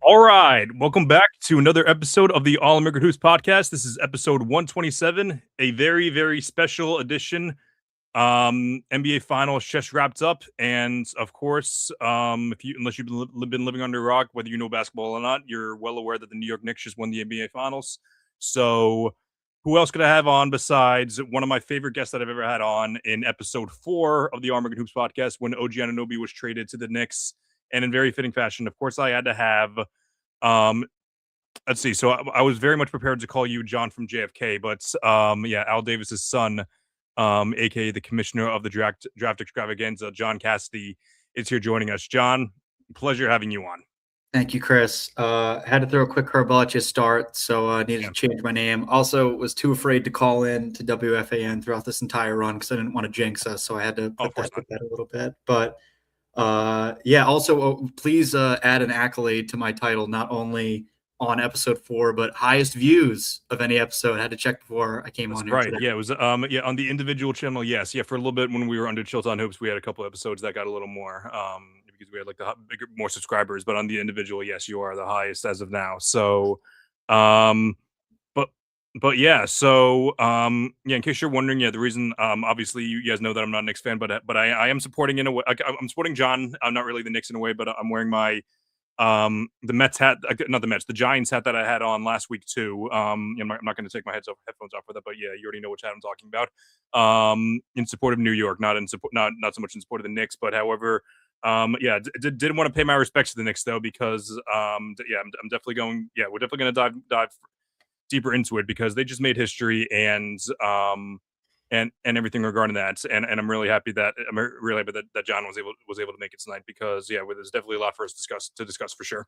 All right, welcome back to another episode of the All American Hoops podcast. This is episode 127, a very, very special edition. NBA Finals just wrapped up, and of course, unless you've been living under a rock, whether you know basketball or not, you're well aware that the New York Knicks just won the NBA Finals. So, who else could I have on besides one of my favorite guests that I've ever had on in episode 4 of the All American Hoops podcast when OG Anunoby was traded to the Knicks? And in very fitting fashion, of course, I had to have. Let's see. So I was very much prepared to call you John from JFK, but Al Davis's son, aka the commissioner of the draft extravaganza, John Cassidy, is here joining us. John, pleasure having you on. Thank you, Chris. Had to throw a quick curveball at you start, so I needed to change my name. Also, was too afraid to call in to WFAN throughout this entire run because I didn't want to jinx us, so I had to put that to bed a little bit. But also, please add an accolade to my title, not only on episode 4, but highest views of any episode. I had to check before I came on here. Right. Yeah, it was on the individual channel. Yes. Yeah, for a little bit when we were under Chilton Hoops, we had a couple episodes that got a little more because we had like the bigger, more subscribers, but on the individual, yes, you are the highest as of now. So but yeah, so in case you're wondering, the reason obviously you guys know that I'm not a Knicks fan, but I am supporting in a way. I'm supporting John. I'm not really the Knicks in a way, but I'm wearing my the Mets hat, not the Mets, the Giants hat that I had on last week too. I'm not going to take my headphones off for that, but yeah, you already know which hat I'm talking about. In support of New York, not so much in support of the Knicks, but however, didn't want to pay my respects to the Knicks though, because I'm definitely going. Yeah, we're definitely going to dive deeper into it because they just made history and everything regarding that, and I'm really happy that John was able to make it tonight because there's definitely a lot for us to discuss for sure.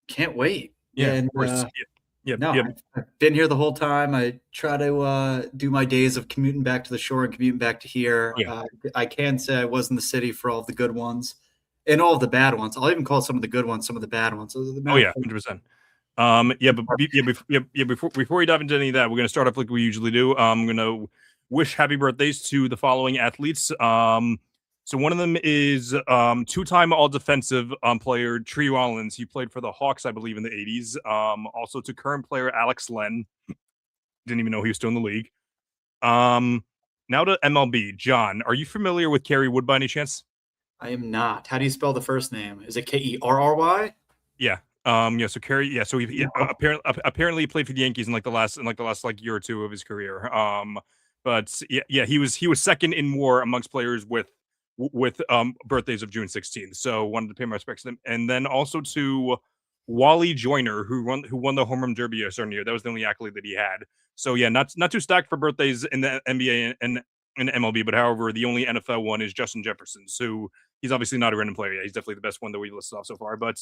Can't wait. Yeah, and, of course. I've been here the whole time. I try to do my days of commuting back to the shore and commuting back to here. Yeah. I can say I was in the city for all of the good ones and all of the bad ones. I'll even call some of the good ones some of the bad ones. 100%. Before we dive into any of that, we're going to start off like we usually do. I'm going to wish happy birthdays to the following athletes. So one of them is two-time all-defensive player Tree Rollins. He played for the Hawks, I believe, in the 80s. Also to current player Alex Len. Didn't even know he was still in the league. Now to MLB. John, are you familiar with Kerry Wood by any chance? I am not. How do you spell the first name? Is it Kerry? Yeah. So Kerry, so he apparently he played for the Yankees in the last year or two of his career. But he was second in WAR amongst players with birthdays of June 16th. So wanted to pay my respects to them, and then also to Wally Joyner, who won the home run derby a certain year. That was the only accolade that he had. So not too stacked for birthdays in the NBA and in MLB, but however, the only NFL one is Justin Jefferson. So he's obviously not a random player. Yeah, he's definitely the best one that we've listed off so far, but.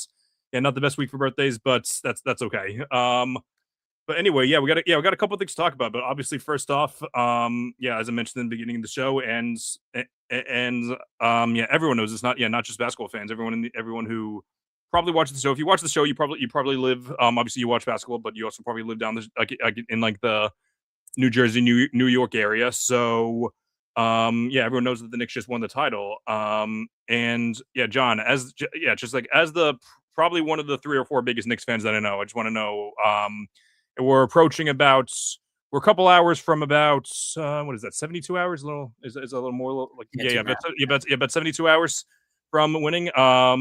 Yeah, not the best week for birthdays, but that's okay. But anyway, we got a couple of things to talk about. But obviously, first off, as I mentioned in the beginning of the show, and everyone knows it's not just basketball fans. Everyone who probably watches the show. If you watch the show, you probably live. Obviously, you watch basketball, but you also probably live down in the New Jersey, New York area. So. Everyone knows that the Knicks just won the title. John, as the probably one of the 3 or 4 biggest Knicks fans that I know, I just want to know, we're a couple hours from about, what is that, 72 hours? Is a little more about 72 hours from winning. Are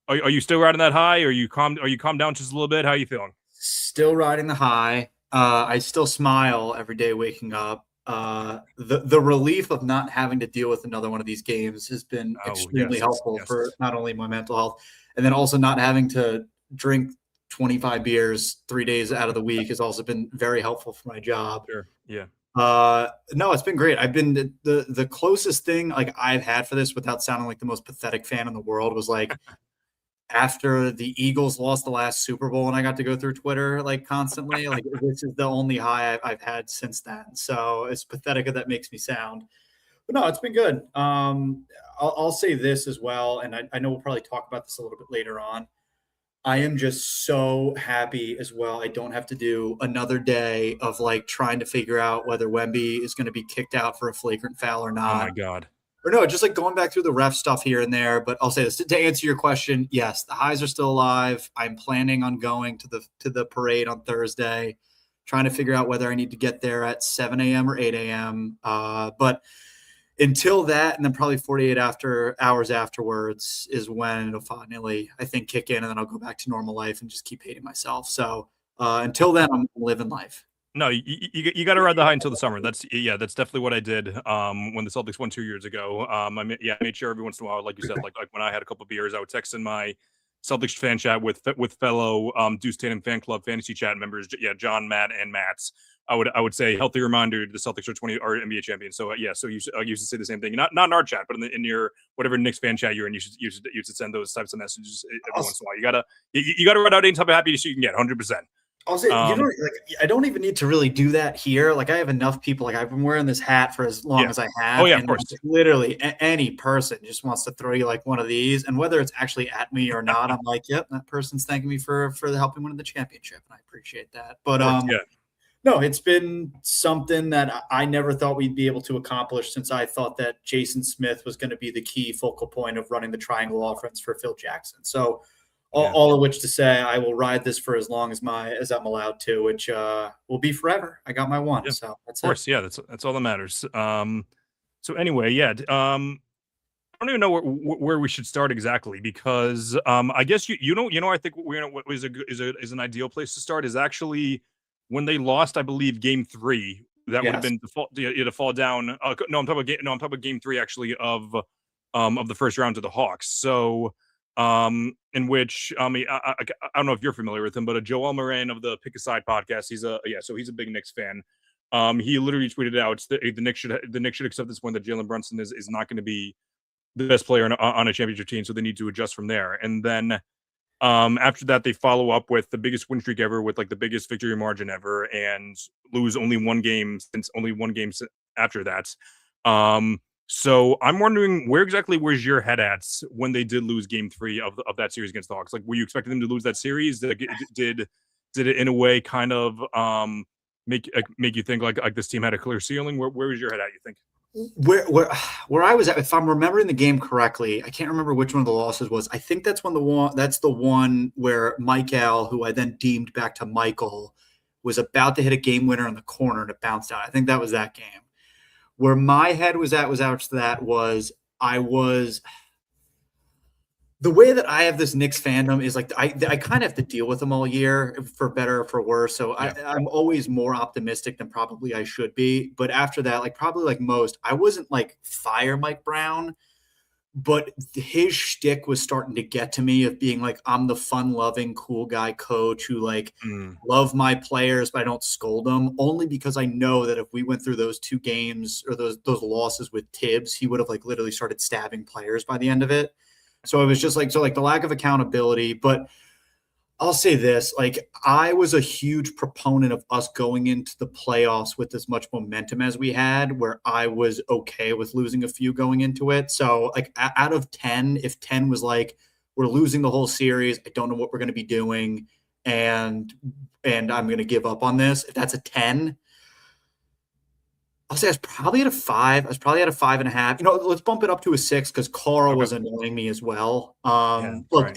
you still riding that high? Are you calmed down just a little bit? How are you feeling? Still riding the high. I still smile every day waking up. The relief of not having to deal with another one of these games has been extremely helpful for not only my mental health, and then also not having to drink 25 beers 3 days out of the week has also been very helpful for my job. Sure. Yeah. No, it's been great. I've been the closest thing like I've had for this without sounding like the most pathetic fan in the world was like after the Eagles lost the last Super Bowl and I got to go through Twitter like constantly, like this is the only high I've had since then. So as pathetic as that makes me sound, but no, it's been good. I'll say this as well. And I know we'll probably talk about this a little bit later on. I am just so happy as well. I don't have to do another day of like trying to figure out whether Wemby is going to be kicked out for a flagrant foul or not. Oh my God. or no, just like going back through the ref stuff here and there. But I'll say this to answer your question. Yes, the highs are still alive. I'm planning on going to the parade on Thursday, trying to figure out whether I need to get there at 7 a.m. or 8 a.m. But until that, and then probably 48 hours afterwards is when it'll finally, I think, kick in, and then I'll go back to normal life and just keep hating myself. So until then, I'm living life. No, you got to ride the high until the summer. That's definitely what I did when the Celtics won 2 years ago. I made sure every once in a while, like you said, like when I had a couple of beers, I would text in my Celtics fan chat with fellow Deuce Tatum fan club fantasy chat members. Yeah, John, Matt, and Matt's. I would say healthy reminder: the Celtics are NBA champions. So so I used to say the same thing, not in our chat, but in your whatever Knicks fan chat you're in. You should send those types of messages every once in a while. You gotta run out any type of happiness you can get, 100%. I'll say, I don't even need to really do that here. Like, I have enough people. Like, I've been wearing this hat for as long as I have. Oh yeah, of course. Literally, any person just wants to throw you like one of these, and whether it's actually at me or not, I'm like, yep, that person's thanking me for helping win the championship, and I appreciate that. But no, it's been something that I never thought we'd be able to accomplish, since I thought that Jason Smith was going to be the key focal point of running the triangle offense for Phil Jackson. So. All of which to say, I will ride this for as long as I'm allowed to, which will be forever. I got my one, so that's of course. it. Yeah, that's all that matters. So anyway, I don't even know where we should start exactly, because I guess I think what is an ideal place to start is actually when they lost, I believe, Game 3. That would have been to fall down. No, I'm talking about Game 3 actually of the first round to the Hawks. So. In which I don't know if you're familiar with him, but Joel Moran of the Pick a Side podcast, he's a big Knicks fan. He literally tweeted out the Knicks should accept this point that Jalen Brunson is not going to be the best player on a championship team, so they need to adjust from there. And then after that, they follow up with the biggest win streak ever, with like the biggest victory margin ever, and lose only one game after that. So I'm wondering, where's your head at when they did lose Game 3 of that series against the Hawks? Like, were you expecting them to lose that series? Did it in a way kind of make you think like this team had a clear ceiling? Where was your head at, you think? Where I was at, if I'm remembering the game correctly, I can't remember which one of the losses was. I think that's the one where Michael, who I then deemed back to Michael, was about to hit a game winner in the corner and it bounced out. I think that was that game. Where my head was at after that was the way that I have this Knicks fandom is like I kind of have to deal with them all year, for better or for worse. So I'm always more optimistic than probably I should be. But after that, like probably like most, I wasn't like fire Mike Brown, but his shtick was starting to get to me of being like, I'm the fun-loving, cool guy coach who like love my players, but I don't scold them, only because I know that if we went through those two games or those losses with Tibbs, he would have like literally started stabbing players by the end of it. So it was just like, the lack of accountability. But I'll say this, like I was a huge proponent of us going into the playoffs with as much momentum as we had, where I was okay with losing a few going into it. So like out of 10, if 10 was like, we're losing the whole series, I don't know what we're going to be doing, and I'm going to give up on this. If that's a 10, I'll say I was probably at a 5. I was probably at a 5.5. Let's bump it up to a 6 because Carl was annoying me as well. Look,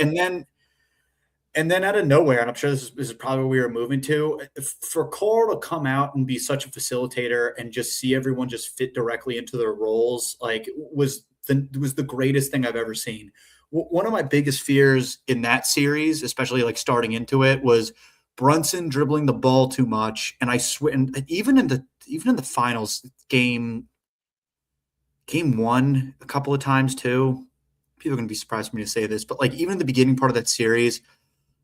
and then out of nowhere, and I'm sure this is probably where we were moving to, for Carl to come out and be such a facilitator and just see everyone just fit directly into their roles, like was the greatest thing I've ever seen. One of my biggest fears in that series, especially like starting into it, was Brunson dribbling the ball too much. And I swear, and even in the finals, game 1 a couple of times too. People are going to be surprised for me to say this, but like even in the beginning part of that series,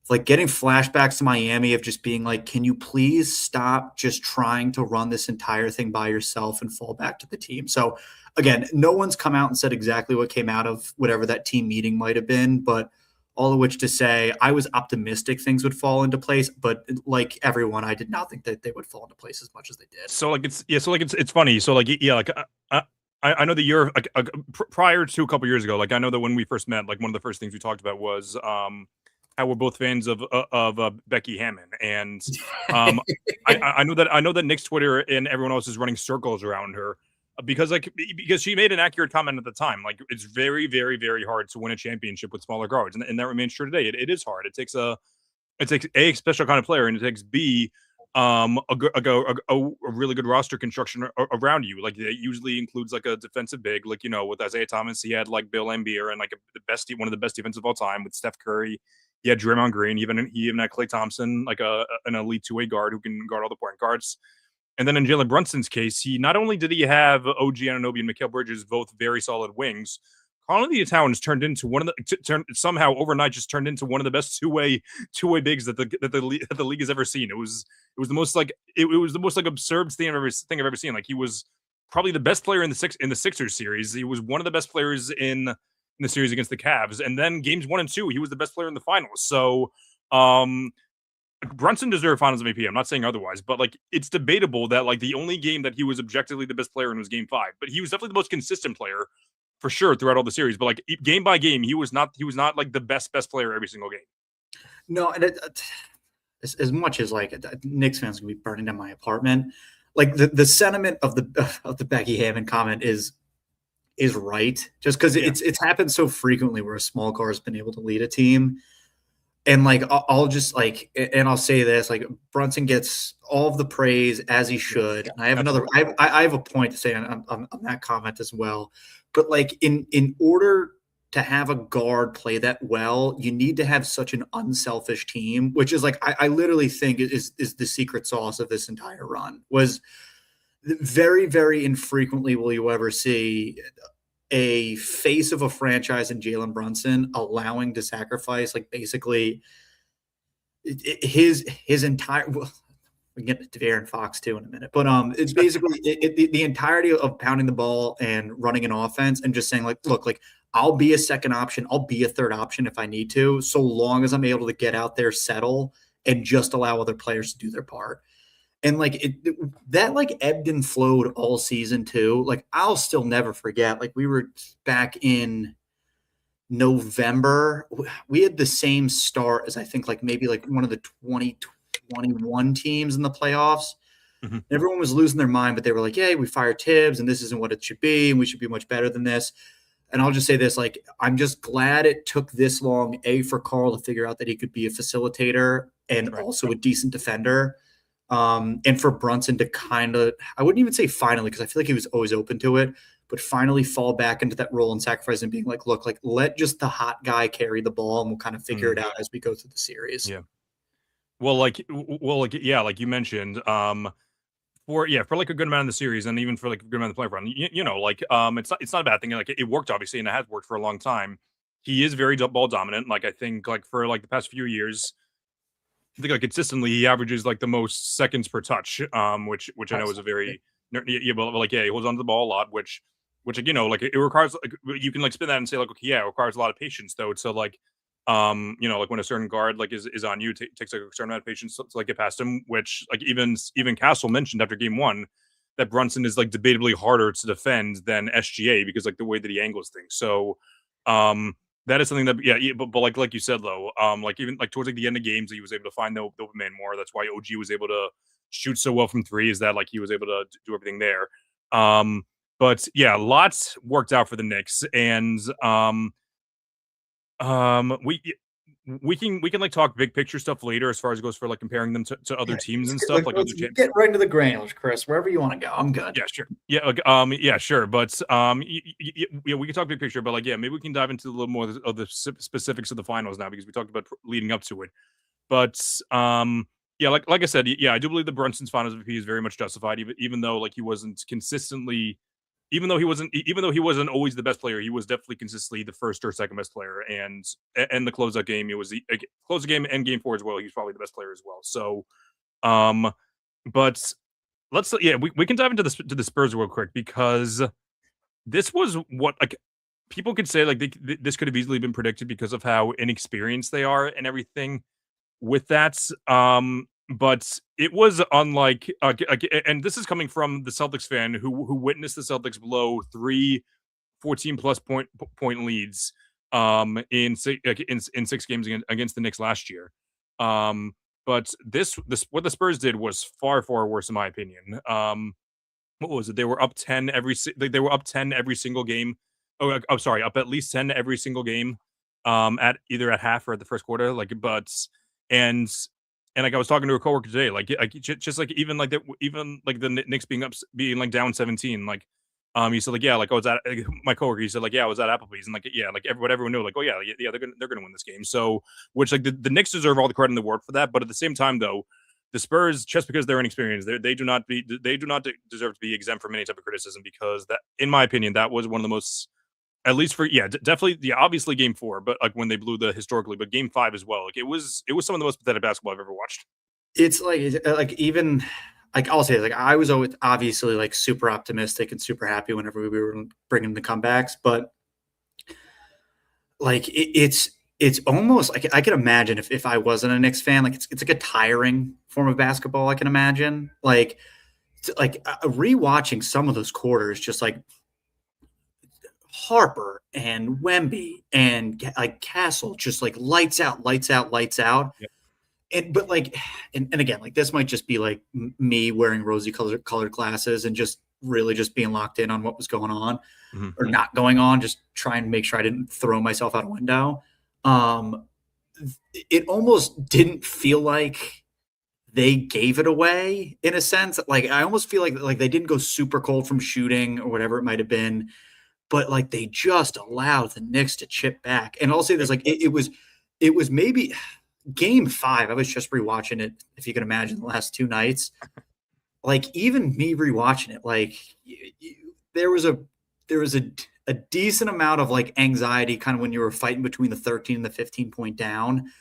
like getting flashbacks to Miami of just being like, can you please stop just trying to run this entire thing by yourself and fall back to the team? So again, no one's come out and said exactly what came out of whatever that team meeting might have been, but all of which to say, I was optimistic things would fall into place, but like everyone, I did not think that they would fall into place as much as they did. So like it's funny. So like I know that you're prior to a couple years ago. Like I know that when we first met, like one of the first things we talked about was how we're both fans of Becky Hammond, and I know that Knicks Twitter and everyone else is running circles around her. because she made an accurate comment at the time. Like it's very, very, very hard to win a championship with smaller guards, and that remains true today. It is hard. It takes a special kind of player, and it takes b a really good roster construction around you. Like it usually includes like a defensive big, like with Isaiah Thomas, he had like Bill Laimbeer and like one of the best defensive of all time with Steph Curry. He had Draymond Green. He even had Klay Thompson, like an elite two-way guard who can guard all the point guards. And then in Jalen Brunson's case, he not only did he have OG Anunoby and Mikal Bridges, both very solid wings. Colin Towns turned into one of the somehow overnight just turned into one of the best two-way bigs that the league has ever seen. It was the most like it was the most like absurd thing I've ever seen. Like he was probably the best player in the Sixers series. He was one of the best players in the series against the Cavs, and then games 1 and 2, he was the best player in the finals. So Brunson deserved Finals MVP. I'm not saying otherwise, but like it's debatable that like the only game that he was objectively the best player in was Game 5. But he was definitely the most consistent player for sure throughout all the series. But like game by game, he was not like the best player every single game. No, and as much as like Knicks fans can be burning down my apartment, like the sentiment of the Becky Hammon comment is right, just because it's happened so frequently where a small guard has been able to lead a team. And like I'll just like, and I'll say this: like Brunson gets all of the praise as he should. And I have I have a point to say on that comment as well. But like in order to have a guard play that well, you need to have such an unselfish team, which is like I literally think is the secret sauce of this entire run. Was very, very infrequently will you ever see a face of a franchise in Jalen Brunson allowing to sacrifice like basically his entire. Well, we can get to De'Aaron Fox too in a minute, but it's basically the entirety of pounding the ball and running an offense and just saying like, look, like I'll be a second option, I'll be a third option if I need to, so long as I'm able to get out there, settle, and just allow other players to do their part. And like that like ebbed and flowed all season too. Like I'll still never forget. Like we were back in November. We had the same start as I think like maybe like one of the 2021 teams in the playoffs. Mm-hmm. Everyone was losing their mind, but they were like, "Hey, we fired Tibbs, and this isn't what it should be, and we should be much better than this." And I'll just say this: like I'm just glad it took this long, for Carl to figure out that he could be a facilitator and also a decent defender. And for Brunson to kind of, I wouldn't even say finally, because I feel like he was always open to it, but finally fall back into that role and sacrifice and being like, look, like let just the hot guy carry the ball and we'll kind of figure it out as we go through the series. Yeah. Well, like you mentioned, for like a good amount of the series and even for like a good amount of the playoff run, it's not a bad thing. Like it worked obviously, and it has worked for a long time. He is very ball dominant. Like I think like for like the past few years, I think like consistently he averages like the most seconds per touch, which I know is a very but like he holds on to the ball a lot, which like like it requires like you can like spin that and say like okay, it requires a lot of patience though. So like like when a certain guard like is on you, takes like a certain amount of patience to like get past him. Which like even Castle mentioned after Game 1 that Brunson is like debatably harder to defend than SGA because like the way that he angles things. So that is something that but like you said though, like even like towards like the end of games, he was able to find the open man more. That's why OG was able to shoot so well from three. Is that like he was able to do everything there? But yeah, lots worked out for the Knicks, and we can like talk big picture stuff later as far as it goes for like comparing them to other teams and stuff. Like let's get right into the granules, Chris. Wherever you want to go, I'm good. Yeah, sure. Yeah, sure. But we can talk big picture, but like maybe we can dive into a little more of the specifics of the finals now because we talked about leading up to it. But like I said, I do believe the Brunson's Finals MVP is very much justified, even though like he wasn't consistently. Even though he wasn't always the best player, he was definitely consistently the first or second best player. And the closeout game, it was the closeout game and Game 4 as well. He's probably the best player as well. So, but let's we can dive into the Spurs real quick because this was what like people could say like this could have easily been predicted because of how inexperienced they are and everything with that. But it was unlike, and this is coming from the Celtics fan who witnessed the Celtics blow 3 14-plus point leads in 6 games against the Knicks last year. But this what the Spurs did was far worse in my opinion. what was it? They were up 10 they were up 10 every single game. Oh, sorry, up at least 10 every single game, at either at half or at the first quarter. And like I was talking to a coworker today, just like even like the Knicks being like down 17, he said like, yeah, like I was at my coworker. He said like, yeah, I was at Applebee's, and like, yeah, like everyone knew, like, oh yeah, they're gonna win this game. So, which like the Knicks deserve all the credit in the world for that, but at the same time though, the Spurs, just because they're inexperienced, they do not deserve to be exempt from any type of criticism, because that, in my opinion, that was one of the most, at least for, yeah, definitely, yeah, obviously game 4, but like when they blew the historically, but game 5 as well. Like it was some of the most pathetic basketball I've ever watched. It's like even like I'll say like I was always obviously like super optimistic and super happy whenever we were bringing the comebacks, but like it's almost like I can imagine if I wasn't a Knicks fan, like it's like a tiring form of basketball. I can imagine rewatching some of those quarters, just like Harper and Wemby and like Castle, just like lights out, lights out, lights out. Yeah. But like, and again, like this might just be like me wearing rosy colored glasses and just really just being locked in on what was going on Mhm. or not going on, just trying to make sure I didn't throw myself out a window. Um, it almost didn't feel like they gave it away in a sense. Like I almost feel like they didn't go super cold from shooting or whatever it might have been, but like they just allowed the Knicks to chip back. And I'll say this, like it was maybe game 5. I was just rewatching it, if you can imagine, the last 2 nights. Like even me rewatching it, like there was a decent amount of like anxiety kind of when you were fighting between the 13 and the 15 point down.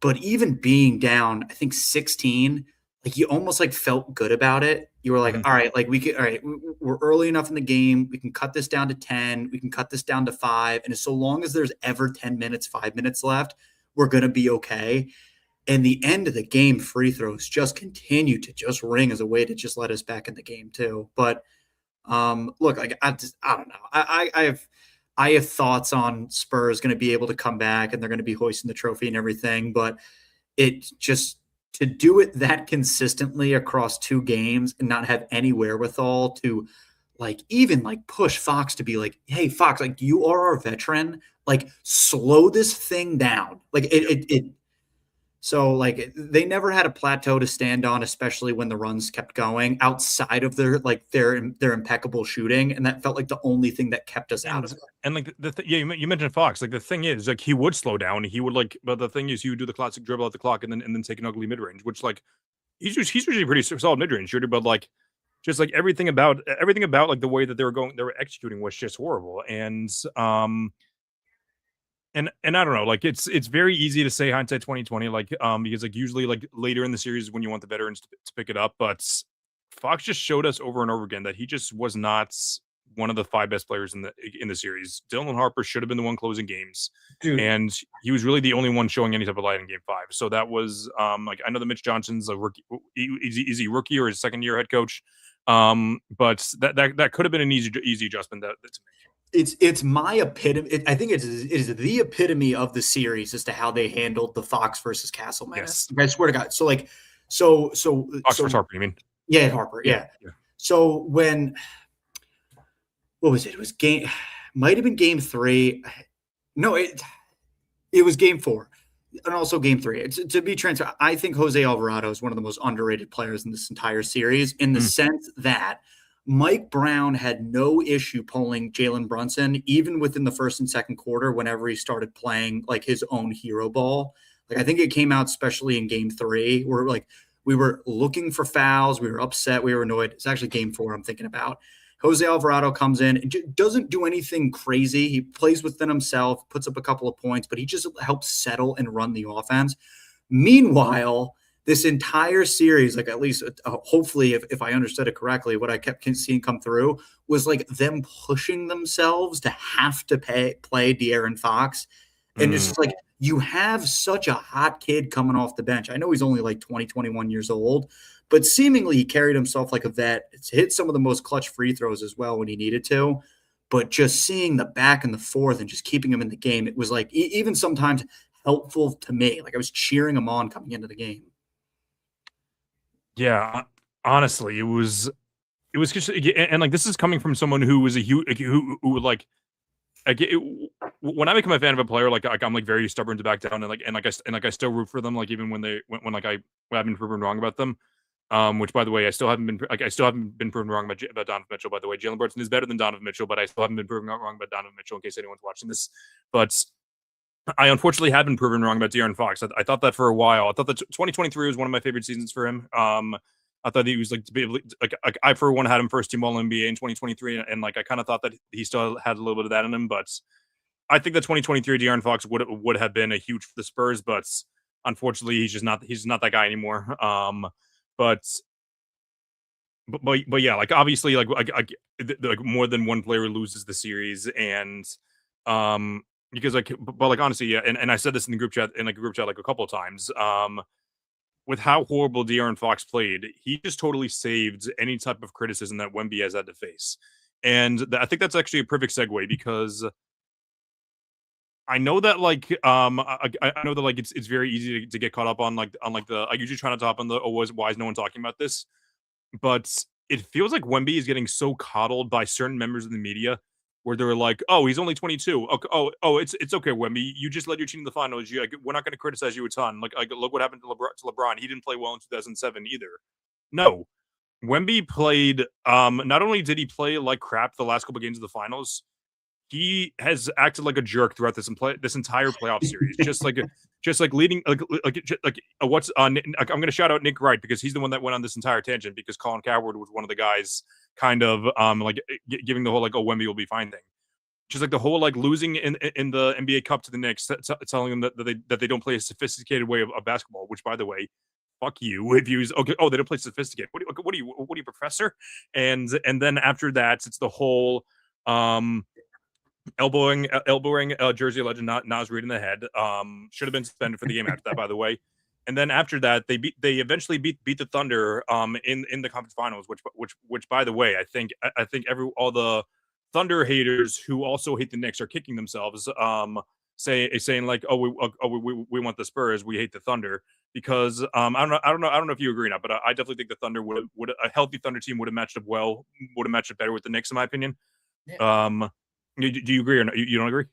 But even being down, I think 16, like you almost like felt good about it. You were like, Mhm. all right, like all right, we're early enough in the game. We can cut this down to 10. We can cut this down to 5. And so long as there's ever 10 minutes, 5 minutes left, we're going to be okay. And the end of the game free throws just continue to just ring as a way to just let us back in the game too. But look, like I don't know. I have thoughts on Spurs going to be able to come back and they're going to be hoisting the trophy and everything, but it just to do it that consistently across 2 games and not have any wherewithal to like even like push Fox to be like, hey Fox, like you are our veteran, like slow this thing down. Like it so like they never had a plateau to stand on, especially when the runs kept going outside of their impeccable shooting, and that felt like the only thing that kept us out of And it. like yeah, you mentioned Fox. Like the thing is, like he would slow down. He would like, but the thing is, he would do the classic dribble at the clock and then take an ugly mid range, which like he's usually pretty solid mid range shooter, but like just like everything about like the way that they were executing was just horrible. And I don't know, like it's very easy to say hindsight 2020, because like usually like later in the series when you want the veterans to pick it up, but Fox just showed us over and over again that he just was not one of the 5 best players in the series. Dylan Harper should have been the one closing games, Dude, and he was really the only one showing any type of light in game 5. So that was like, I know that Mitch Johnson's a rookie. Is he rookie or his second year head coach? But that could have been an easy adjustment to make. it's my epitome. I think it is the epitome of the series as to how they handled the Fox versus Castle menace. Yes, I swear to God. So like, so so Fox versus so Harper. You mean? yeah, Harper, Yeah, yeah. yeah. So when what was it? It was game, might have been game 3. No, it was game 4 and also game 3. To be transparent, I think Jose Alvarado is one of the most underrated players in this entire series in the Mm. sense that Mike Brown had no issue pulling Jalen Brunson, even within the first and second quarter, whenever he started playing like his own hero ball. Like I think it came out especially in game 3, where like we were looking for fouls, we were upset, we were annoyed. It's actually game 4 I'm thinking about. Jose Alvarado comes in and doesn't do anything crazy. He plays within himself, puts up a couple of points, but he just helps settle and run the offense. Meanwhile, this entire series, like at least hopefully, if I understood it correctly, what I kept seeing come through was like them pushing themselves to have to play De'Aaron Fox. And it's Mm. just like you have such a hot kid coming off the bench. I know he's only like 20, 21 years old, but seemingly he carried himself like a vet. It's hit some of the most clutch free throws as well when he needed to. But just seeing the back and the forth and just keeping him in the game, it was like even sometimes helpful to me. Like I was cheering him on coming into the game. Yeah, honestly, it was. it was just, and like this is coming from someone who was a huge who like when I become a fan of a player, like I'm like very stubborn to back down, and I still root for them, like even when like I've been proven wrong about them. Which by the way, I still haven't been proven wrong about Donovan Mitchell. By the way, Jalen Brunson is better than Donovan Mitchell, but I still haven't been proven wrong about Donovan Mitchell. In case anyone's watching this, but I unfortunately have been proven wrong about De'Aaron Fox. I thought that for a while. I thought that 2023 was one of my favorite seasons for him. I thought he was like to be able to, like I for one had him first team All NBA in 2023, and like I kind of thought that he still had a little bit of that in him. But I think that 2023 De'Aaron Fox would have been a huge for the Spurs, but unfortunately he's not that guy anymore. But yeah, like obviously like more than one player loses the series, and because like but like honestly, yeah, and I said this in the group chat like a couple of times. With how horrible De'Aaron Fox played, he just totally saved any type of criticism that Wemby has had to face. And I think that's actually a perfect segue because I know that like I know that like it's very easy to get caught up on the I usually try not to hop on the why is no one talking about this, but it feels like Wemby is getting so coddled by certain members of the media where they're like, "Oh, he's only 22. Okay, it's okay, Wemby. You just led your team to the finals. We're not going to criticize you a ton. Like, look what happened to LeBron. He didn't play well in 2007 either. No, Wemby played. Not only did he play like crap the last couple games of the finals, he has acted like a jerk throughout this entire playoff series. Just like leading what's on. I'm going to shout out Nick Wright because he's the one that went on this entire tangent because Colin Coward was one of the guys kind of giving the whole like Wemby will be fine thing. Just like the whole like losing in the NBA Cup to the Knicks, telling them that they don't play a sophisticated way of basketball. Which, by the way, fuck you if you use okay. Oh, they don't play sophisticated. What are you, professor? And then after that, it's the whole elbowing Jersey legend Nas Reed in the head. Should have been suspended for the game after that, by the way. And then after that, they eventually beat the Thunder in the conference finals, which by the way, I think all the Thunder haters who also hate the Knicks are kicking themselves, saying like, we want the Spurs, we hate the Thunder because I don't know if you agree or not, but I definitely think the Thunder would a healthy Thunder team would have matched up better with the Knicks in my opinion. Yeah. Do you agree or not? You don't agree?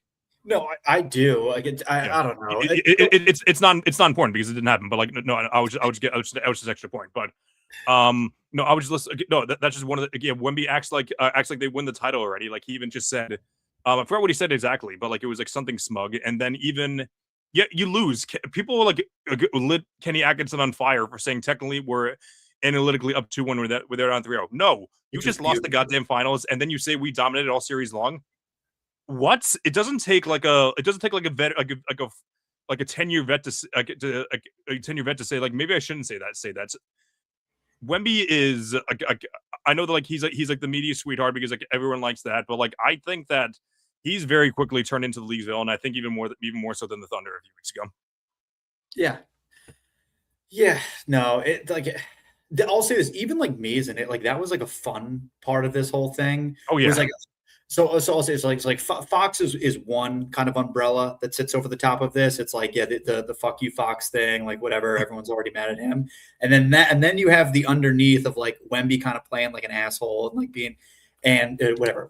No, I do. Like I don't know. It's not important because it didn't happen. But like no, I was just extra point. But no, I was just listening. No, that's just one of the Wemby acts like they win the title already. Like he even just said, I forgot what he said exactly, but like it was like something smug. And then even you lose. People like lit Kenny Atkinson on fire for saying technically we're analytically up 2-1 with they're on 3-0. No, you just lost the goddamn finals, and then you say we dominated all series long. What? It doesn't take like a vet like a 10-year vet to a 10-year vet to say like maybe I shouldn't say that. Wemby is I know that like he's like the media sweetheart because like everyone likes that, but like I think that he's very quickly turned into the league's villain. I think even more so than the Thunder a few weeks ago. Yeah. No, it like I'll say this, even like Mason, it like that was like a fun part of this whole thing. Oh yeah. It was like so I'll say it's like Fox is one kind of umbrella that sits over the top of this. It's like the fuck you Fox thing, like whatever. Everyone's already mad at him, and then you have the underneath of like Wemby kind of playing like an asshole and like being and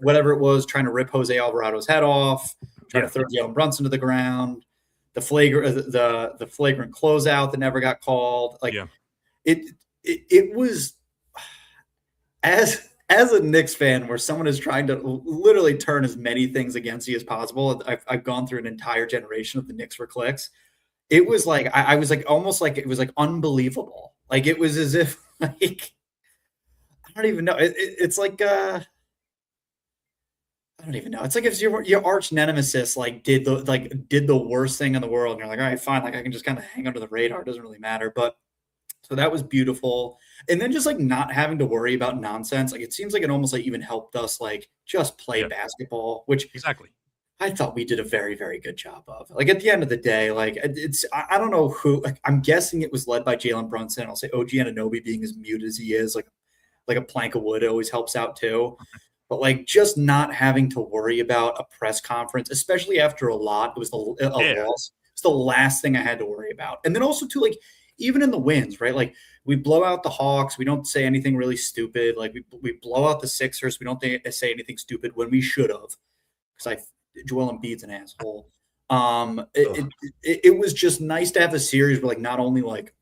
whatever it was, trying to rip Jose Alvarado's head off, trying to throw Jalen Brunson to the ground, the flagrant closeout that never got called. Like it was as a Knicks fan, where someone is trying to literally turn as many things against you as possible. I've gone through an entire generation of the Knicks for clicks. It was like I was like almost like it was like unbelievable. Like it was as if like I don't even know. It's like I don't even know. It's like if your arch nemesis like did the worst thing in the world, and you're like, all right, fine, like I can just kind of hang under the radar. It doesn't really matter. But so that was beautiful. And then just like not having to worry about nonsense. Like it seems like it almost like even helped us like just play basketball, which exactly I thought we did a very, very good job of. Like at the end of the day, like I don't know who, like, I'm guessing it was led by Jalen Brunson. I'll say OG Anunoby being as mute as he is, like a plank of wood always helps out too. But like just not having to worry about a press conference, especially after a lot, it was a loss. It's the last thing I had to worry about. And then also too, like, even in the wins, right? Like we blow out the Hawks, we don't say anything really stupid. Like we blow out the Sixers, we don't say anything stupid when we should have. Because Joel Embiid's an asshole. It was just nice to have a series where like not only like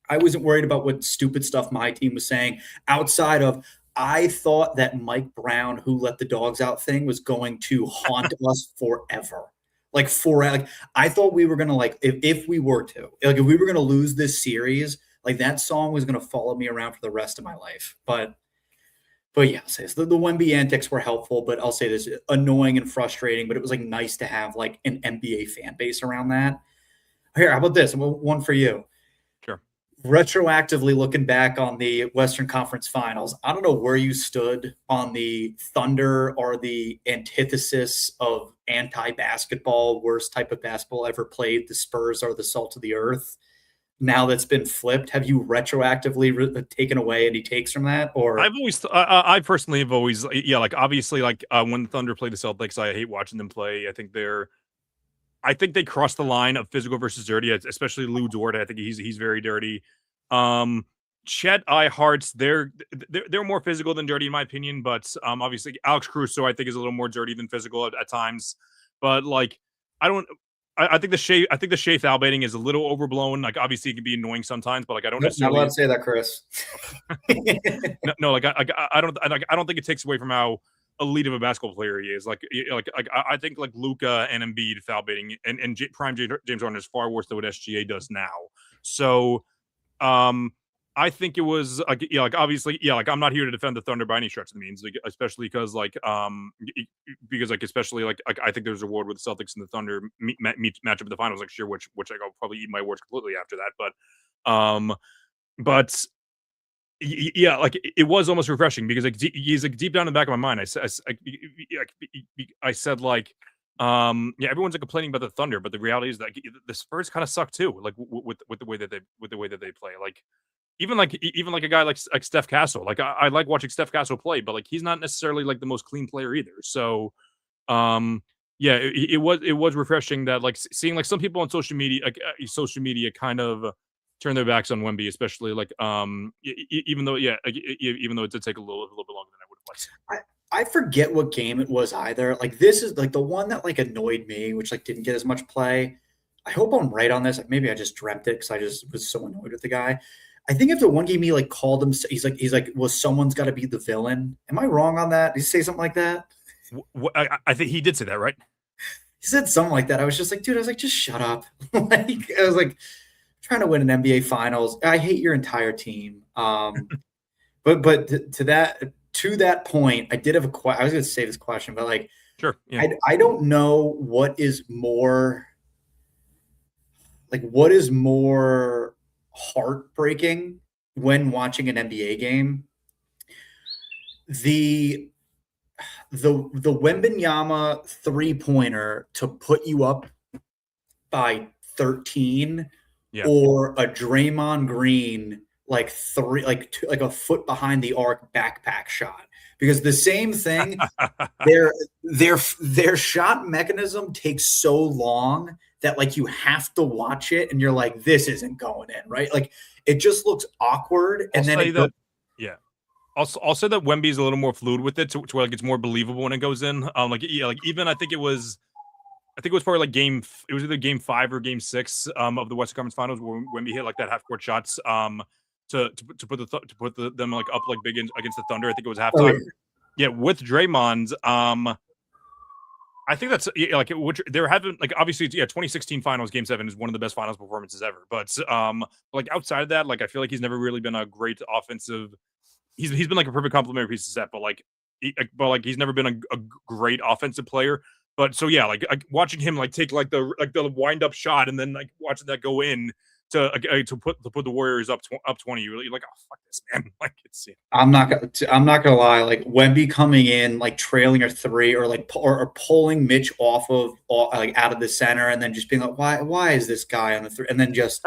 I wasn't worried about what stupid stuff my team was saying outside of I thought that Mike Brown, who let the dogs out thing, was going to haunt us forever. Like I thought we were gonna like if we were to like if we were gonna lose this series, like that song was gonna follow me around for the rest of my life. But yeah, I'll say this. The Wemby antics were helpful, but I'll say this: annoying and frustrating. But it was like nice to have like an NBA fan base around that. Here, how about this? One for you. Sure. Retroactively looking back on the Western Conference Finals, I don't know where you stood on the Thunder or the antithesis of anti-basketball, worst type of basketball ever played. The Spurs are the salt of the earth. Now that's been flipped, have you retroactively taken away any takes from that? Or I've always, I personally have always, yeah, like obviously, like when the Thunder play the Celtics, I hate watching them play. I think they cross the line of physical versus dirty, especially Lou Dort. I think he's very dirty. Chet Hearts, they're more physical than dirty in my opinion, but obviously Alex Caruso I think is a little more dirty than physical at times. But like I don't. I think the Shea foul baiting is a little overblown. Like obviously it can be annoying sometimes, but like I don't necessarily not allowed to say that, Chris. no, like I don't think it takes away from how elite of a basketball player he is. Like I think like Luka and Embiid foul baiting and prime James Harden is far worse than what SGA does now. So I think it was like like obviously like I'm not here to defend the Thunder by any stretch of the means, like, especially because like especially like I think there's a award with the Celtics and the Thunder matchup in the finals next year, which I'll probably eat my words completely after that. But yeah, like it was almost refreshing because like he's like deep down in the back of my mind. I said like yeah, everyone's like complaining about the Thunder, but the reality is that the Spurs kind of suck too. Like with the way that they play. Like even like a guy like Steph Castle. Like I like watching Steph Castle play, but like he's not necessarily like the most clean player either. So yeah, it was refreshing that like seeing like some people on social media kind of turn their backs on Wemby, especially like even though even though it did take a little bit longer than I would have liked. I forget what game it was either. Like this is like the one that like annoyed me, which like didn't get as much play. I hope I'm right on this. Like maybe I just dreamt it because I just was so annoyed with the guy. I think after one game he like called him. He's like, well, someone's got to be the villain. Am I wrong on that? Did he say something like that? I think he did say that, right? He said something like that. I was just like, dude, I was like, just shut up. Like I was like trying to win an NBA Finals. I hate your entire team. But to that point, I did have I was going to say this question, but like, sure, yeah. I don't know what is more heartbreaking when watching an NBA game. The Wembanyama 3-pointer to put you up by 13, yeah, or a Draymond Green like a foot behind the arc backpack shot, because the same thing, their shot mechanism takes so long that like you have to watch it and you're like, this isn't going in, right? Like it just looks awkward. And then yeah. I'll say that Wemby's a little more fluid with it to where like it's more believable when it goes in. Like yeah, like even I think it was probably like it was either game 5 or game 6 of the Western Conference Finals where Wemby hit like that half court shots to put them like up like big against the Thunder. I think it was halftime. Yeah, with Draymond, I think that's like which there haven't like obviously 2016 Finals Game 7 is one of the best Finals performances ever. But like outside of that, like I feel like he's never really been a great offensive. He's been like a perfect complementary piece of set, but like he's never been a great offensive player. But so yeah, like watching him like take like the wind up shot and then like watching that go in to put the Warriors up 20, you're like, oh fuck this, man. Like it's I'm not gonna lie, like Wemby coming in like trailing a 3 or like or pulling Mitch off of like out of the center and then just being like, why is this guy on the 3, and then just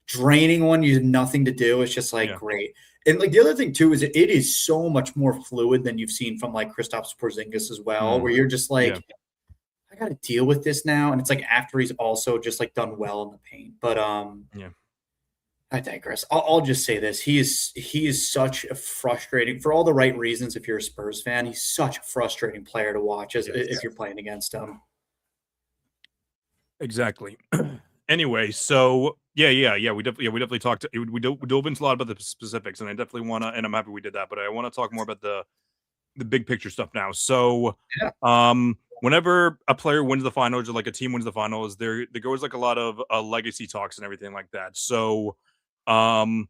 draining one you had nothing to do. It's just like great. And like the other thing too is it is so much more fluid than you've seen from like Kristaps Porzingis as well, where you're just like, I got to deal with this now. And it's like after he's also just like done well in the paint. But I digress. I'll just say this: he is such a frustrating, for all the right reasons. If you're a Spurs fan, he's such a frustrating player to watch as if Yes. you're playing against him. Exactly. Anyway, so we definitely talked. We dove into a lot about the specifics, and I definitely want to, and I'm happy we did that. But I want to talk more about the big picture stuff now. So, Yeah. whenever a player wins the finals or like a team wins the finals, there goes like a lot of legacy talks and everything like that. So, um,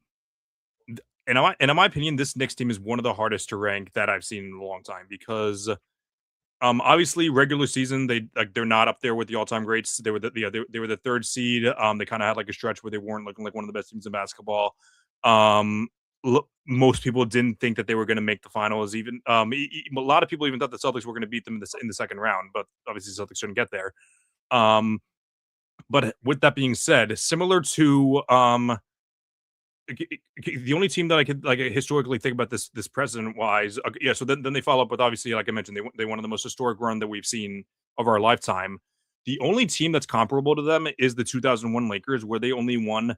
and in my opinion, this Knicks team is one of the hardest to rank that I've seen in a long time because obviously, regular season, they're not up there with the all-time greats. They were they were the third seed. They kind of had like a stretch where they weren't looking like one of the best teams in basketball. Um, Most people didn't think that they were going to make the finals. Even a lot of people even thought the Celtics were going to beat them in the second round, but obviously the Celtics didn't get there. Um, but with that being said, similar to the only team that I could like historically think about this precedent wise, yeah. So then they follow up with obviously, like I mentioned, they one of the most historic run that we've seen of our lifetime. The only team that's comparable to them is the 2001 Lakers, where they only won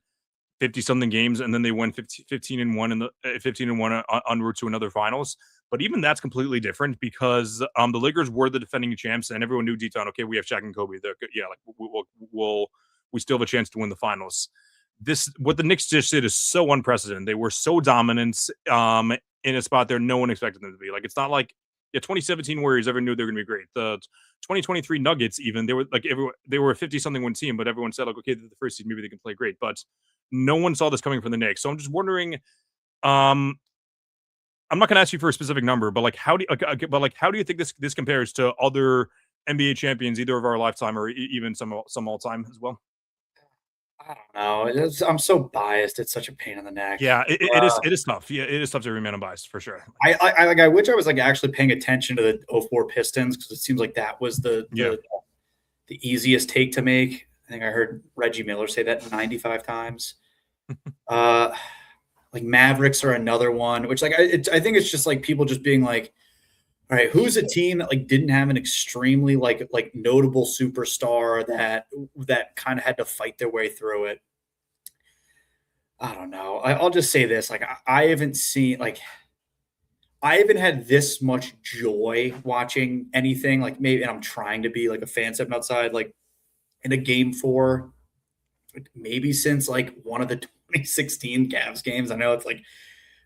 50 something games and then they won 15 and 1 in the 15 and 1 en route to another finals. But even that's completely different because the Lakers were the defending champs and everyone knew deep down, okay, we have Shaq and Kobe. Yeah, like we still have a chance to win the finals. This what the Knicks just did is so unprecedented. They were so dominant in a spot there no one expected them to be. Like it's not like 2017 Warriors ever knew they were going to be great. The 2023 Nuggets even they were a 50 something win team, but everyone said like okay, they're the first seed, maybe they can play great. But no one saw this coming from the Knicks. So I'm just wondering. Um, I'm not going to ask you for a specific number, but like how do you think this compares to other NBA champions, either of our lifetime or even some all time as well? I don't know. I'm so biased. It's such a pain in the neck. Yeah, it is tough. Yeah, it is tough to remain unbiased for sure. I wish I was like actually paying attention to the '04 Pistons because it seems like that was Yeah. the easiest take to make. I think I heard Reggie Miller say that 95 times. Uh, like Mavericks are another one, which like I think it's just like people just being like, all right, who's a team that like didn't have an extremely like notable superstar that kind of had to fight their way through it. I don't know. I'll just say this: like I haven't seen like I haven't had this much joy watching anything. Like maybe, and I'm trying to be like a fan stepping outside, like in a game four, maybe since like one of the 2016 Cavs games. I know it's like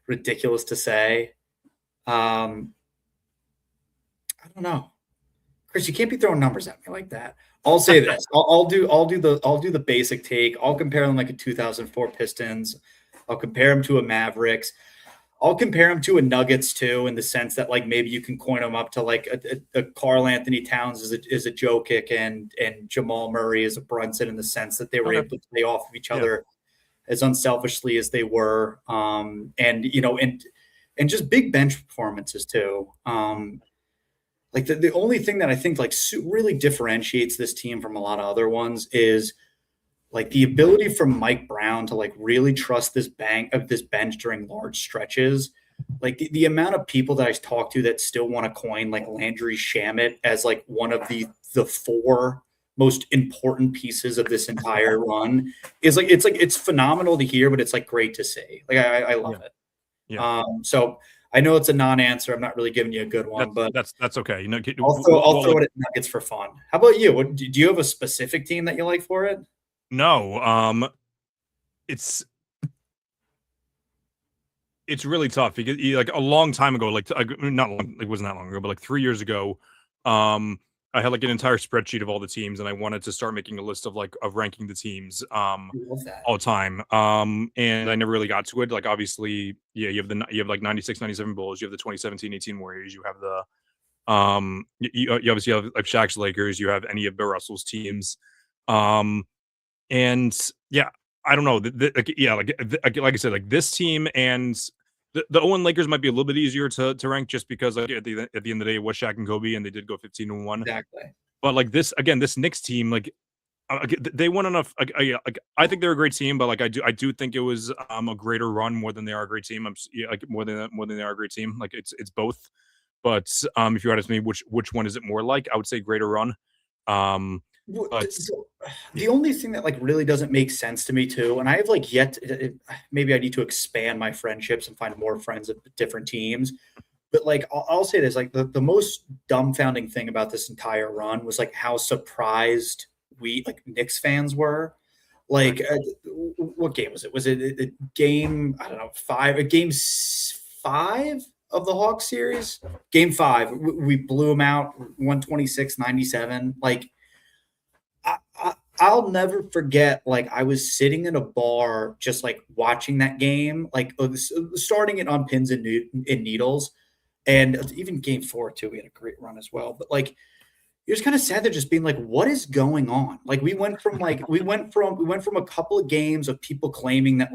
ridiculous to say. Um, I don't know. Chris, you can't be throwing numbers at me like that. I'll say this. I'll do the basic take. I'll compare them like a 2004 Pistons. I'll compare them to a Mavericks. I'll compare them to a Nuggets too, in the sense that like maybe you can coin them up to like a Carl Anthony Towns is a Jokic and Jamal Murray is a Brunson, in the sense that they were Okay. able to play off of each Yeah. other as unselfishly as they were, and and just big bench performances too. Like the only thing that I think like really differentiates this team from a lot of other ones is like the ability from Mike Brown to like really trust this bench during large stretches. Like the amount of people that I talk to that still want to coin like Landry Shamet as like one of the four most important pieces of this entire run is like it's phenomenal to hear, but it's like great to see. Like I love Yeah. it. Yeah. So I know it's a non-answer. I'm not really giving you a good one, but That's okay. You know, I'll well, throw like it at Nuggets for fun. How about you? Do you have a specific team that you like for it? no, it's it's really tough because like a long time ago, not long, it wasn't that long ago, but like 3 years ago, um, I had like an entire spreadsheet of all the teams, and I wanted to start making a list of like of ranking the teams, I love that. all time. And I never really got to it. Like obviously, yeah, you have like 96, 97 Bulls, you have the 2017, 18 Warriors, you have the you obviously have like Shaq's Lakers, you have any of Bill Russell's teams. Um And yeah, I don't know. Yeah, like I said, like this team and the Owen Lakers might be a little bit easier to rank just because like at the end of the day, it was Shaq and Kobe, and they did go 15 and one. Exactly. But like this again, this Knicks team, like they won enough. Yeah, like I think they're a great team, but like I do think it was a greater run more than they are a great team. Yeah, like more than they are a great team. Like it's both. But if you asked me which one is it more like, I would say greater run. Um, But The only thing that like really doesn't make sense to me too, and I have like maybe I need to expand my friendships and find more friends of different teams. But like I'll say this, like the most dumbfounding thing about this entire run was like how surprised we like Knicks fans were. right, Like, what game was it? Was it a game? I don't know, five. A game five of the Hawks series. Game five, we blew them out, 126-97. Like, I'll never forget. Like, I was sitting in a bar, just like watching that game, like starting it on pins and needles, and even game four too. We had a great run as well, but like you're just kind of sad. They're just being like, what is going on? Like we went from a couple of games of people claiming that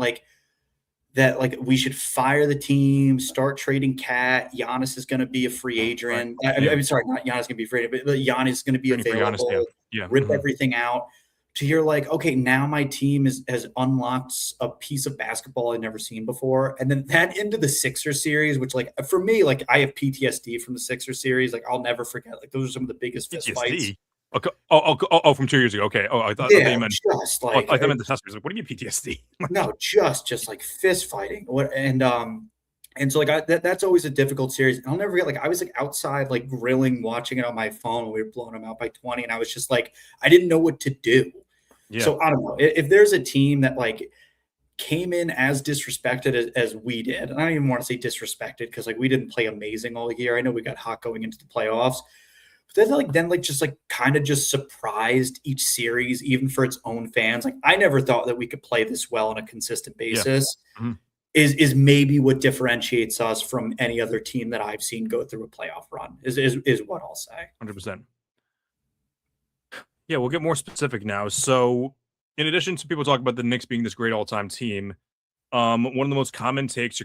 we should fire the team, start trading Cat. Giannis is going to be a free right, agent. yeah, I'm sorry, not Giannis going to be free agent, but Giannis is going to be training for Giannis, yeah, available. yeah, Rip everything out. To you're like, okay, now my team has unlocked a piece of basketball I've never seen before. And then that into the Sixers series, which like for me, like I have PTSD from the Sixers series. Like I'll never forget. Like those are some of the biggest fist fights. PTSD. Okay. From 2 years ago. Okay. Oh, I thought Yeah, you meant. just Oh, I like thought you meant the Huskers. Like, what do you mean PTSD? no, just like fist fighting. And so like that's always a difficult series. And I'll never forget. Like I was like outside like grilling, watching it on my phone when we were blowing them out by 20, and I was just like I didn't know what to do. Yeah. So I don't know if there's a team that like came in as disrespected as we did. And I don't even want to say disrespected because like we didn't play amazing all year. I know we got hot going into the playoffs, but then just like kind of just surprised each series, even for its own fans. Like I never thought that we could play this well on a consistent Yeah. basis. Mm-hmm. Is maybe what differentiates us from any other team that I've seen go through a playoff run. Is what I'll say. 100%. Yeah, we'll get more specific now. So, in addition to people talking about the Knicks being this great all-time team, one of the most common takes or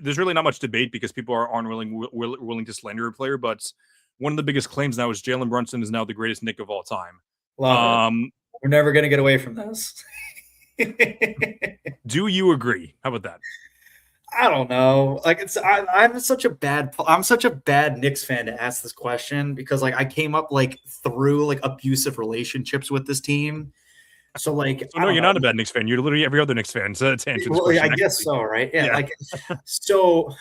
there's really not much debate because people aren't willing to slander a player, but one of the biggest claims now is Jalen Brunson is now the greatest Knick of all time. Love it. We're never going to get away from this. Do you agree? How about that? I don't know. Like I'm such a bad Knicks fan to ask this question because like I came up like through like abusive relationships with this team. So like So no, you're not a bad Knicks fan. You're literally every other Knicks fan. So that's answer this question. I guess so, right? Yeah. Like so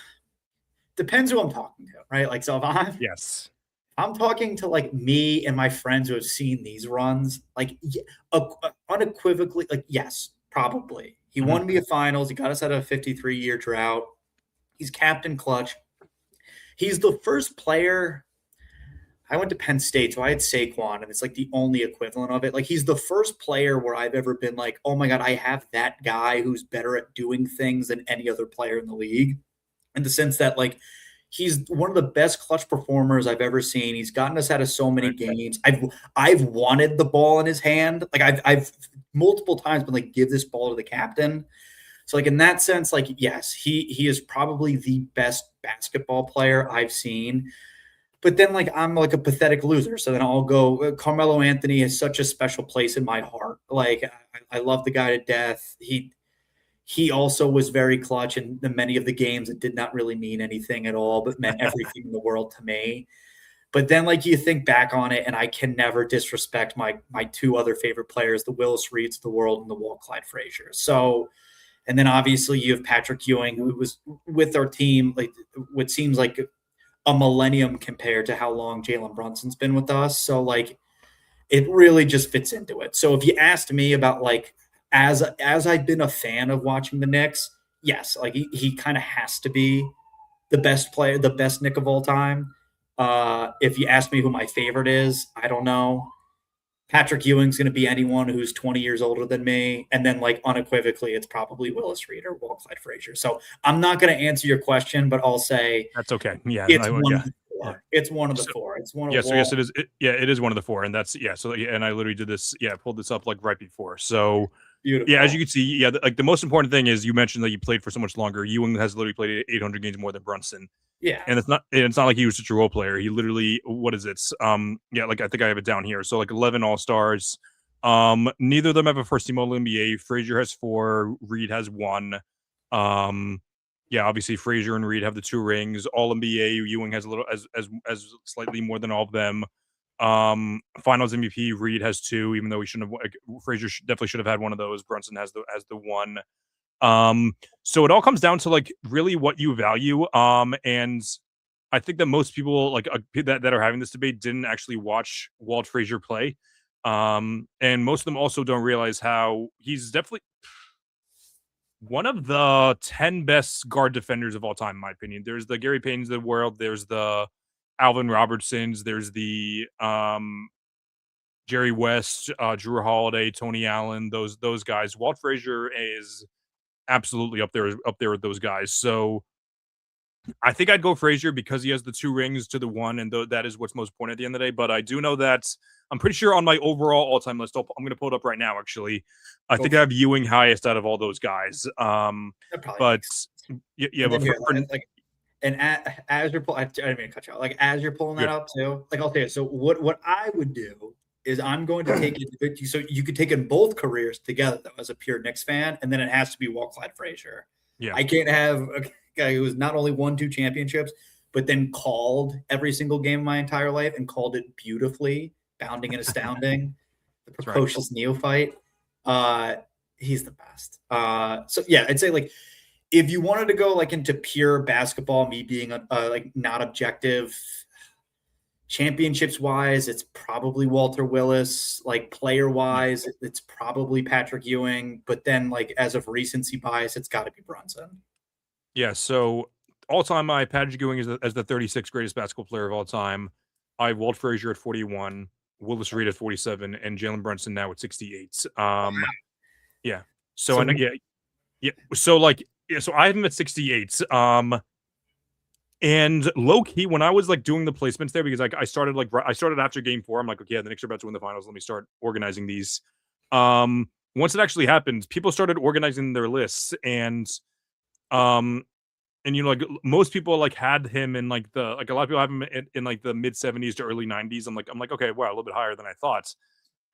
depends who I'm talking to, right? Like so if I'm talking to like me and my friends who have seen these runs, like unequivocally, like yes, probably. He won me a finals. He got us out of a 53-year drought. He's captain clutch. He's the first player. I went to Penn State, so I had Saquon, and it's like the only equivalent of it. Like he's the first player where I've ever been like, oh my God, I have that guy who's better at doing things than any other player in the league. In the sense that like he's one of the best clutch performers I've ever seen. He's gotten us out of so many games. I've wanted the ball in his hand. Like I've multiple times been like, give this ball to the captain. So like in that sense, like yes, he is probably the best basketball player I've seen. But then like I'm like a pathetic loser. So then I'll go Carmelo Anthony has such a special place in my heart. Like I love the guy to death. He also was very clutch in many of the games. It did not really mean anything at all, but meant everything in the world to me. But then, like you think back on it, and I can never disrespect my two other favorite players, the Willis Reeds of the world and the Walt Clyde Frazier. So, and then obviously you have Patrick Ewing, who was with our team like what seems like a millennium compared to how long Jalen Brunson's been with us. So, like, it really just fits into it. So, if you asked me about like as I've been a fan of watching the Knicks, yes, like he kind of has to be the best player, the best Knick of all time. If you ask me who my favorite is, I don't know. Patrick Ewing's going to be anyone who's 20 years older than me. And then, like, unequivocally, it's probably Willis Reed or Walt Clyde Frazier. So I'm not going to answer your question, but I'll say that's okay. Yeah. It's one of the four. Yeah. It's one of the four. It's one of So yes, it is. It is one of the four. And that's, So, and I literally did this. Yeah. Pulled this up like right before. So, beautiful. Yeah. As you can see, like the most important thing is you mentioned that you played for so much longer. Ewing has literally played 800 games more than Brunson. Yeah. And it's not like he was such a role player. He literally, what is it? Like I think I have it down here. So like 11 All-Stars. Neither of them have a first team All-NBA. Frazier has 4, Reed has 1. Obviously Frazier and Reed have the 2 rings. All-NBA, Ewing has a little as slightly more than all of them. Finals MVP. Reed has 2, even though he shouldn't have. Like, Frazier definitely should have had one of those. Brunson has the one. So it all comes down to like really what you value. And I think that most people like that are having this debate didn't actually watch Walt Frazier play. And most of them also don't realize how he's definitely one of the 10 best guard defenders of all time, in my opinion. There's the Gary Paytons of the world. There's the Alvin Robertsons. There's the Jerry West, Drew Holiday, Tony Allen. Those guys. Walt Frazier is absolutely up there with those guys. So I think I'd go Frazier because he has the 2 rings to the 1, and that is what's most important at the end of the day. But I do know that I'm pretty sure on my overall all-time list, I'm going to pull it up right now. Actually, I think I have Ewing highest out of all those guys. But yeah, but and as you're pulling, I didn't mean to cut you out. Like as you're pulling that up too, like I'll tell you. So what I would do is I'm going to take it. So you could take in both careers together though, as a pure Knicks fan, and then it has to be Walt Clyde Frazier. Yeah, I can't have a guy who's not only won 2 championships, but then called every single game of my entire life and called it beautifully, bounding and astounding. The precocious neophyte. He's the best. So yeah, I'd say like if you wanted to go like into pure basketball, me being like not objective, championships wise, it's probably Walter Willis. Like player wise, it's probably Patrick Ewing. But then like as of recency bias, it's got to be Brunson. Yeah. So all time, I Patrick Ewing as the 36th greatest basketball player of all time. I have Walt Frazier at 41, Willis Reed at 47, and Jalen Brunson now at 68. Yeah. So I know. Yeah. So like. Yeah, so I have him at 68. And low key, when I was like doing the placements there, because like I started after game 4, I'm like, okay, the Knicks are about to win the finals. Let me start organizing these. Once it actually happened, people started organizing their lists, and you know, like most people like had him in like a lot of people have him in like the mid 70s to early 90s. I'm like, okay, wow, a little bit higher than I thought.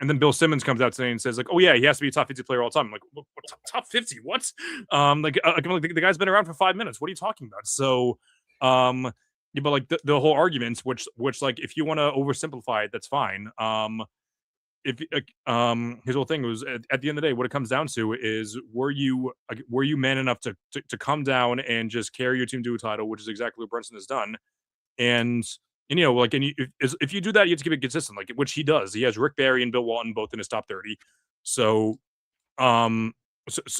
And then Bill Simmons comes out today and says, like, oh, yeah, he has to be a top 50 player all time. I'm like, what, top 50? What? The guy's been around for 5 minutes. What are you talking about? So, yeah, but like the whole arguments, which like, if you want to oversimplify it, that's fine. His whole thing was at the end of the day, what it comes down to is, were you man enough to come down and just carry your team to a title, which is exactly what Brunson has done. And you know, like, and if you do that, you have to keep it consistent, like which he does. He has Rick Barry and Bill Walton both in his top 30. So,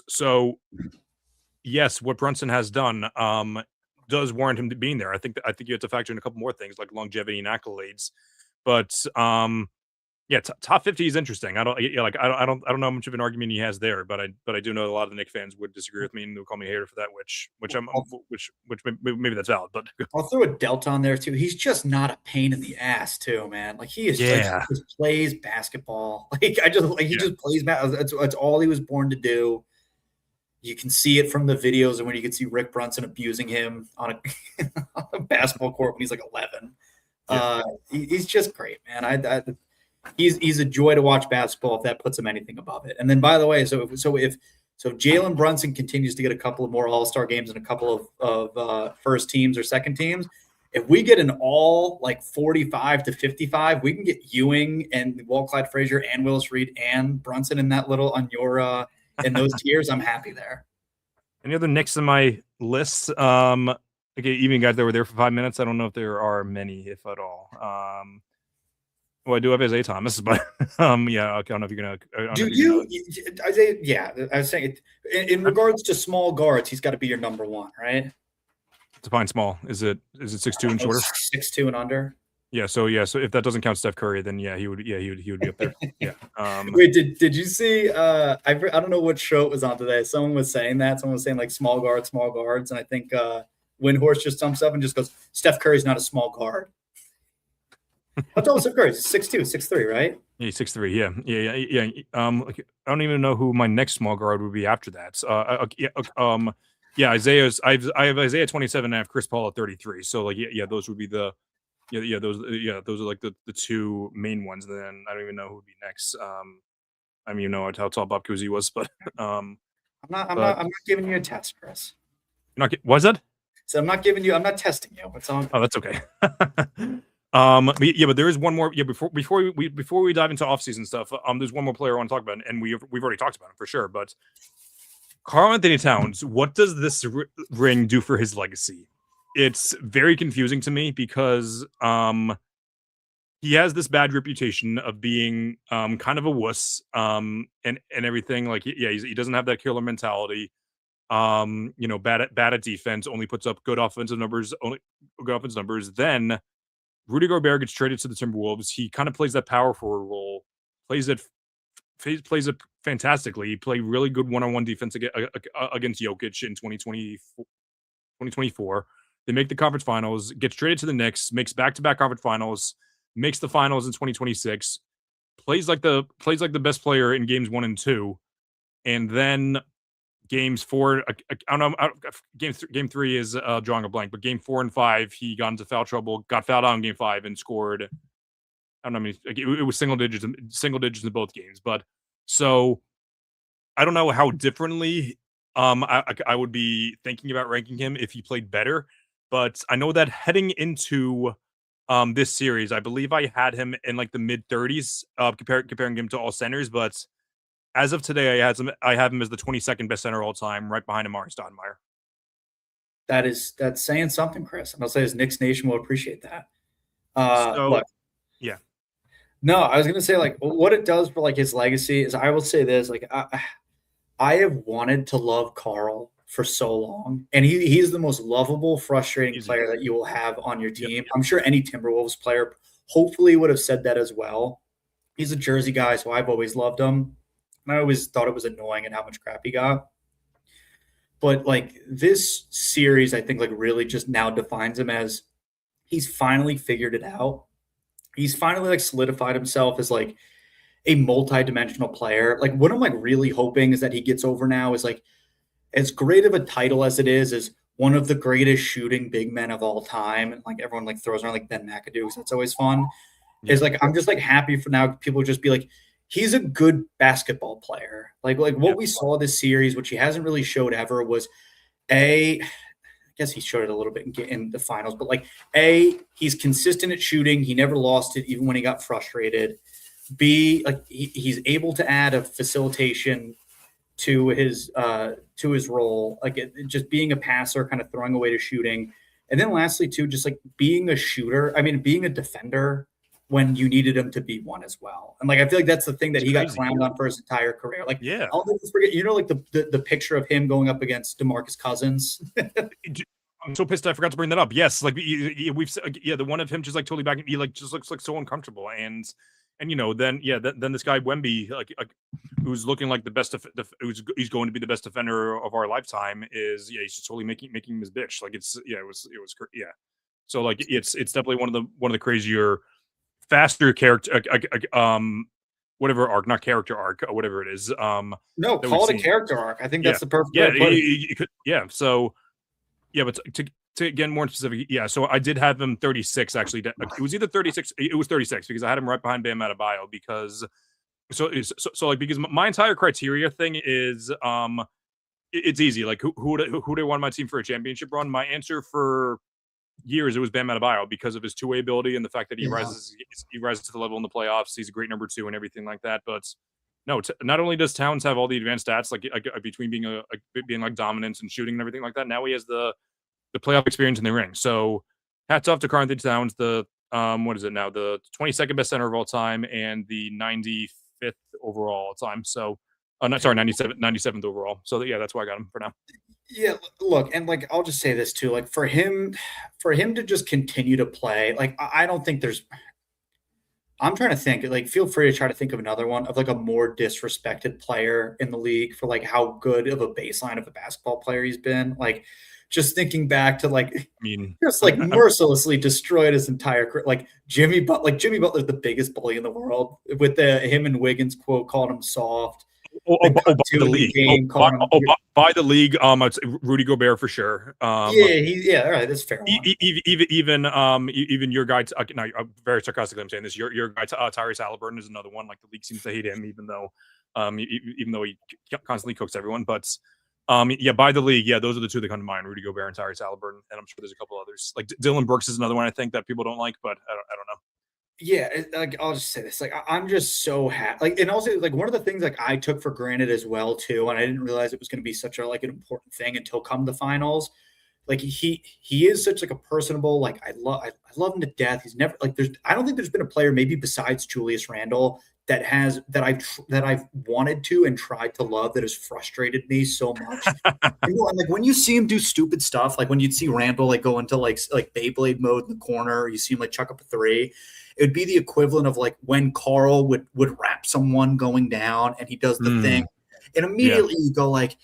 so yes, what Brunson has done does warrant him to being there. I think you have to factor in a couple more things like longevity and accolades. But yeah, top 50 is interesting. I don't know how much of an argument he has there, but I do know a lot of the Knicks fans would disagree with me and they'll call me a hater for that, which maybe that's valid. But I'll throw a Delta on there too. He's just not a pain in the ass too, man. Like he is, like, he just plays basketball. Like he just plays basketball. That's all he was born to do. You can see it from the videos, and when you can see Rick Brunson abusing him on a basketball court when he's like 11. He's just great, man. He's a joy to watch basketball if that puts him anything above it. And then, by the way, so if Jalen Brunson continues to get a couple of more All-Star games and a couple of first teams or second teams, if we get an all like 45 to 55, we can get Ewing and Walt Clyde Frazier and Willis Reed and Brunson in that little on your in those tiers. I'm happy there. Any other Knicks in my list? Okay, even guys that were there for 5 minutes. I don't know if there are many, if at all. Well, I do have Isaiah Thomas, but yeah, I don't know if you're gonna. Isaiah? Yeah, I was saying in regards to small guards, he's got to be your number one, right? Define small. Is it 6'2" and shorter? 6'2" and under. Yeah. So if that doesn't count Steph Curry, then he would be up there. Yeah. Wait, did you see? I don't know what show it was on today. Someone was saying that. Someone was saying like small guards, and I think Windhorst just jumps up and just goes, "Steph Curry's not a small guard." How tall is Steph Curry? 6'2", 6'3", right? Yeah, 6'3". Yeah. I don't even know who my next small guard would be after that. Yeah, I have Isaiah 27 and I have Chris Paul at 33. So like those would be the those are like the two main ones. And then I don't even know who would be next. I don't even know how tall Bob Cousy was, but I'm not giving you a test, Chris. Was that? So I'm not testing you. It's on. Oh, that's okay. But there is one more. Yeah, before we dive into offseason stuff, there's one more player I want to talk about, and we've already talked about him for sure. But Karl Anthony Towns, what does this ring do for his legacy? It's very confusing to me because he has this bad reputation of being kind of a wuss and everything. Like, yeah, he doesn't have that killer mentality. Bad at defense, only puts up good offensive numbers. Only good offensive numbers. Then Rudy Gobert gets traded to the Timberwolves. He kind of plays that power forward role, plays it fantastically. He played really good one-on-one defense against Jokic in 2024. They make the conference finals, gets traded to the Knicks, makes back-to-back conference finals, makes the finals in 2026, plays like the best player in games 1 and 2, and then games 4. I don't know. Game 3 is drawing a blank, but game 4 and 5, he got into foul trouble, got fouled out in game 5, and scored. I don't know. I mean, it was single digits in both games, but so I don't know how differently I would be thinking about ranking him if he played better. But I know that heading into this series, I believe I had him in like the mid 30s, comparing him to all centers. But as of today, I have him as the 22nd best center all time, right behind Amari Stoudemire. That's saying something, Chris. And I'll say his Knicks Nation will appreciate that. Look, yeah. No, I was gonna say like what it does for like his legacy is I will say this like I have wanted to love Karl for so long, and he's the most lovable, frustrating player that you will have on your team. Yep. I'm sure any Timberwolves player hopefully would have said that as well. He's a Jersey guy, so I've always loved him. And I always thought it was annoying and how much crap he got. But like this series, I think like really just now defines him as he's finally figured it out. He's finally like solidified himself as like a multi-dimensional player. Like what I'm like really hoping is that he gets over now is like as great of a title as it is one of the greatest shooting big men of all time. And like everyone like throws around like Ben McAdoo because that's always fun. Yeah. Is like I'm just like happy for now people just be like he's a good basketball player. Like what we saw this series, which he hasn't really showed ever, was I guess he showed it a little bit in the finals, but like he's consistent at shooting. He never lost it, even when he got frustrated. B, like he's able to add a facilitation to his role, like just being a passer, kind of throwing away to shooting. And then lastly, too, just like being a shooter. I mean, being a defender when you needed him to be one as well. And like I feel like that's the thing that he got clowned on for his entire career. Like, yeah, I'll never forget. You know, like the picture of him going up against DeMarcus Cousins. I'm so pissed I forgot to bring that up. Yes, like we've the one of him just like totally back. He like just looks like so uncomfortable, and then this guy Wemby, like who's looking like the best, he's going to be the best defender of our lifetime. He's just totally making him his bitch. Like it was So like it's definitely one of the crazier, faster character whatever arc, not character arc, or whatever it is. No, call it a character arc. I think that's the perfect way to put it. So but to get more specific, so I did have him 36 actually. It was either 36. It was 36 because I had him right behind Bam Adebayo because because my entire criteria thing is it's easy. Like who do I want my team for a championship run? My answer for years it was Bam Adebayo because of his two-way ability and the fact that he rises to the level in the playoffs. He's a great number 2 and everything like that. But no, not only does Towns have all the advanced stats like between being like dominance and shooting and everything like that, now he has the playoff experience in the ring. So hats off to Karl Anthony Towns, the what is it now, the 22nd best center of all time and the 95th overall all time. So 97th overall. So that's why I got him for now. Yeah, look, and like I'll just say this too, like for him to just continue to play, like I don't think there's. I'm trying to think, like, feel free to try to think of another one of like a more disrespected player in the league for like how good of a baseline of a basketball player he's been. Like, just thinking back to like, just like mercilessly destroyed his entire career. Like Jimmy Butler's the biggest bully in the world with him and Wiggins quote called him soft. By the league, it's Rudy Gobert for sure. All right, that's fair. Even your guy, very sarcastically, I'm saying this. Your guy, Tyrese Halliburton, is another one. Like the league seems to hate him, even though he constantly cooks everyone. But by the league, those are the two that come to mind: Rudy Gobert and Tyrese Halliburton. And I'm sure there's a couple others. Like Dylan Brooks is another one I think that people don't like, but I don't Yeah, like I'll just say this, like I'm just so happy. Like, and also like one of the things like I took for granted as well too, and I didn't realize it was going to be such a like an important thing until come the finals. Like he is such like a personable, like I love him to death. He's never like there's I don't think there's been a player maybe besides Julius Randle that I've wanted to and tried to love that has frustrated me so much. And like when you see him do stupid stuff, like when you'd see Randall like go into like Beyblade mode in the corner, or you see him like chuck up a three, it would be the equivalent of like when Carl would wrap someone going down and he does the thing, Mm, and yeah. immediately you go like,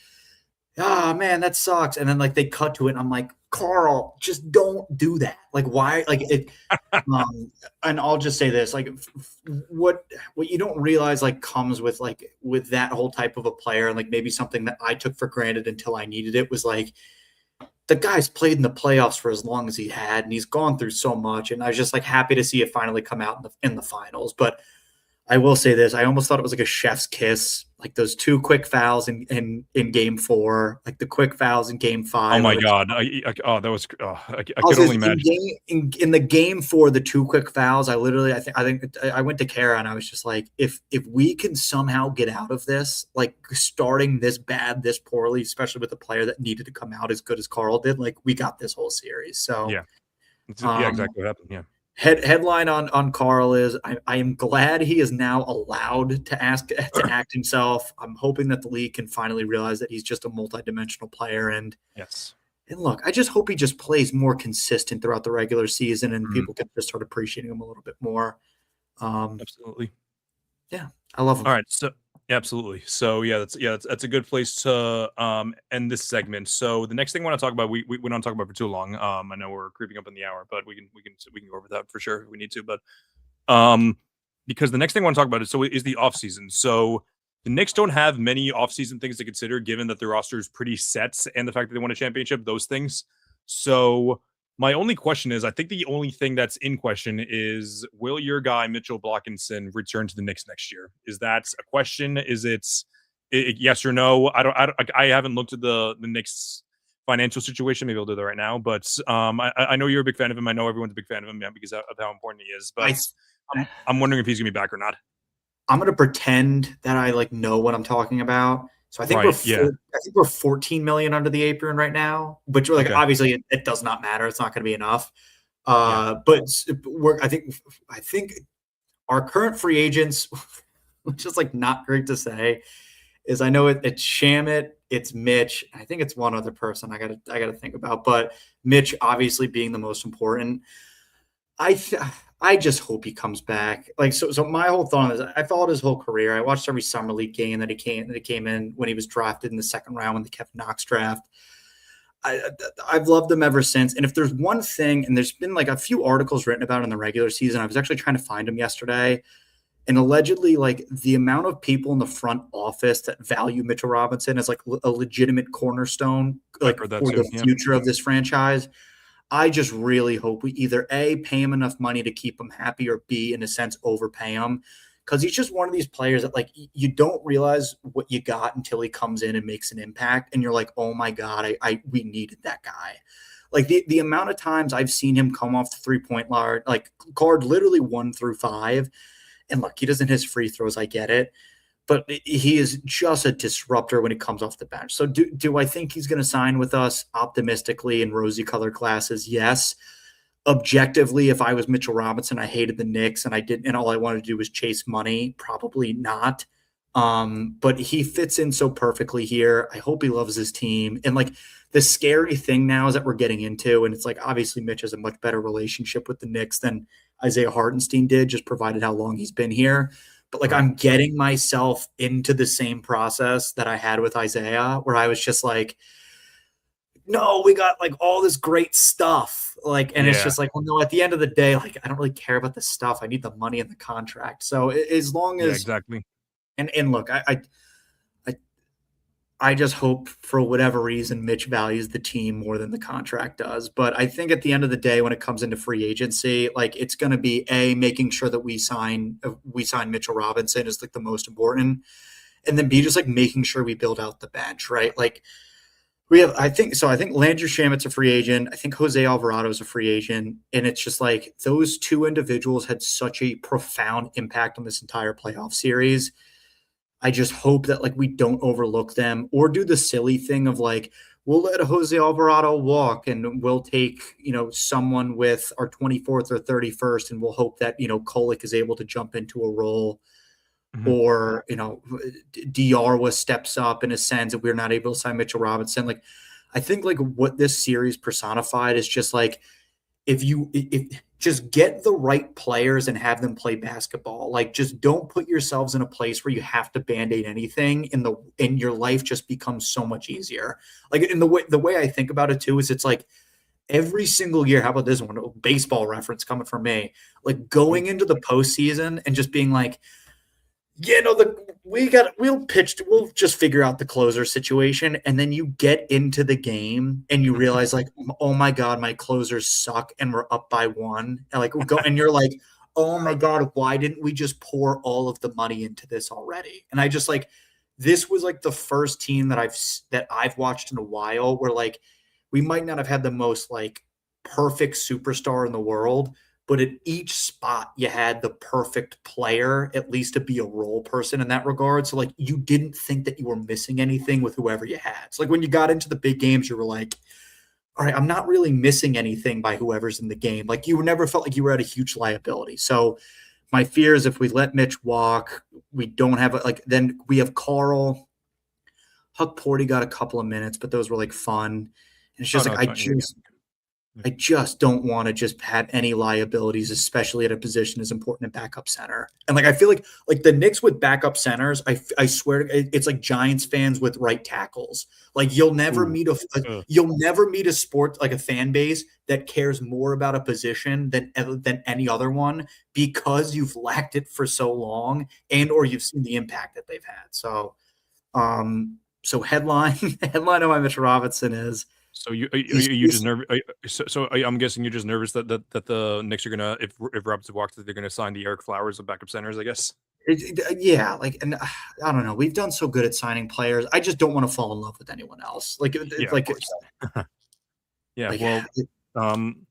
ah, man, that sucks. And then like they cut to it, and I'm like, Carl, just don't do that. Like, why? Like it. And I'll just say this: like, what you don't realize like comes with like with that whole type of a player, and like maybe something that I took for granted until I needed it was like the guy's played in the playoffs for as long as he had, and he's gone through so much. And I was just like happy to see it finally come out in the finals. But I will say this: I almost thought it was like a chef's kiss, like those two quick fouls in game four, like the quick fouls in game Oh five. my god. Oh, that was. Oh, I could Also, only in imagine. game in the game for the two quick fouls, I think I went to Kara and I was just like, if we can somehow get out of this, like starting this bad, this poorly, especially with a player that needed to come out as good as Carl did, like we got this whole series. So Yeah. Yeah. um, Exactly what happened. Yeah. headline on Carl is I am glad he is now allowed to act himself. I'm hoping that the league can finally realize that he's just a multidimensional player. Yes. And look, I just hope he just plays more consistent throughout the regular season and Mhm. people can just start appreciating him a little bit more. Um, Absolutely. yeah, I love All him. right. So yeah, absolutely. So that's a good place to end this segment. So the next thing I want to talk about, we don't talk about for too long. I know we're creeping up in the hour, but we can go over that for sure if we need to. But um because the next thing I want to talk about is the off season. So the Knicks don't have many off-season things to consider, given that their roster is pretty set and the fact that they won a championship, those things. So my only question is, I think the only thing that's in question is, will your guy Mitchell Blockinson return to the Knicks next year? Is that a question? Is it yes or no? I haven't looked at the Knicks financial situation. Maybe I'll do that right now. But I know you're a big fan of him. I know everyone's a big fan of him, yeah, because of how important he is. But I I'm wondering if he's gonna be back or not. I'm gonna pretend that I like know what I'm talking about. So Right? Yeah. I think we're 14 million under the apron right now, which like Okay. obviously it does not matter. It's not going to be enough. Yeah. But we're I think our current free agents, which is like not great to say, is I know it's Shamit, it's Mitch. I think it's one other person I gotta think about, but Mitch obviously being the most important. I th- I just hope he comes back. Like so my whole thought is I followed his whole career. I watched every summer league game that he came in when he was drafted in the second round when the Kevin Knox draft. I, I've loved him ever since. And if there's one thing, and there's been like a few articles written about in the regular season, I was actually trying to find him yesterday. And allegedly, like the amount of people in the front office that value Mitchell Robinson as like a legitimate cornerstone, I've like heard that for the too. Yeah. future of this franchise. I just really hope we either A, pay him enough money to keep him happy, or B, in a sense, overpay him. Because he's just one of these players that like you don't realize what you got until he comes in and makes an impact. And you're like, oh my God, I we needed that guy. Like the amount of times I've seen him come off the 3-point line, like card literally 1 through 5. And look, he doesn't hit his free throws. I get it, but he is just a disruptor when he comes off the bench. So do I think he's going to sign with us optimistically in rosy colored glasses? Yes. Objectively, if I was Mitchell Robinson, I hated the Knicks and I didn't, and all I wanted to do was chase money. Probably not. But he fits in so perfectly here. I hope he loves his team. And like the scary thing now is that we're getting into, and it's like obviously Mitch has a much better relationship with the Knicks than Isaiah Hartenstein did, just provided how long he's been here. But like Right. I'm getting myself into the same process that I had with Isaiah, where I was just like, no, we got like all this great stuff. Like, and it's Yeah. just like, well, no, at the end of the day, like I don't really care about the stuff. I need the money in the contract. So as long Yeah. as Exactly. and look, I I just hope for whatever reason Mitch values the team more than the contract does. But I think at the end of the day, when it comes into free agency, like it's going to be a making sure that we sign Mitchell Robinson is like the most important, and then B just like making sure we build out the bench, right? Like We have, I think so. I think Landry Shamit's a free agent. I think Jose Alvarado is a free agent. And it's just like those two individuals had such a profound impact on this entire playoff series. I just hope that like we don't overlook them or do the silly thing of like, we'll let Jose Alvarado walk and we'll take, someone with our 24th or 31st and we'll hope that, Kolick is able to jump into a role Mhm. or Diarwa steps up in a sense if we're not able to sign Mitchell Robinson. Like, I think like what this series personified is just like if just get the right players and have them play basketball. Like, just don't put yourselves in a place where you have to band-aid anything in your life just becomes so much easier. Like, in the way I think about it too is it's like every single year. How about this one? Baseball reference coming from me. Like Ooh. going into the postseason and just being like, we'll just figure out the closer situation. And then you get into the game and you realize like, oh my God, my closers suck and we're up by one. And like and you're like, oh my God, why didn't we just pour all of the money into this already? And I just like this was like the first team that I've watched in a while where like we might not have had the most like perfect superstar in the world, but at each spot you had the perfect player at least to be a role person in that regard. So like you didn't think that you were missing anything with whoever you had. So like when you got into the big games you were like, all right, I'm not really missing anything by whoever's in the game. Like you never felt like you were at a huge liability. So my fear is if we let Mitch walk, we don't have then we have Carl. Huck Porty got a couple of minutes, but those were like fun. And it's Oh just no, like it's fine. Yeah, yeah. I just don't want to just have any liabilities, especially at a position as important as backup center. And like I feel like the Knicks with backup centers, I swear it's like Giants fans with right tackles. Like Ooh. Ugh. you'll never meet a sport like a fan base that cares more about a position than any other one because you've lacked it for so long and or you've seen the impact that they've had. So headline headline of my Mitch Robinson is So you just he's nervous? I'm guessing you're just nervous that the Knicks are gonna if Robinson walks, that they're gonna sign the Eric Flowers of backup centers. I guess. Yeah, like, and I don't know. We've done so good at signing players. I just don't want to fall in love with anyone else. Yeah, of course. Yeah. like, Well. Um.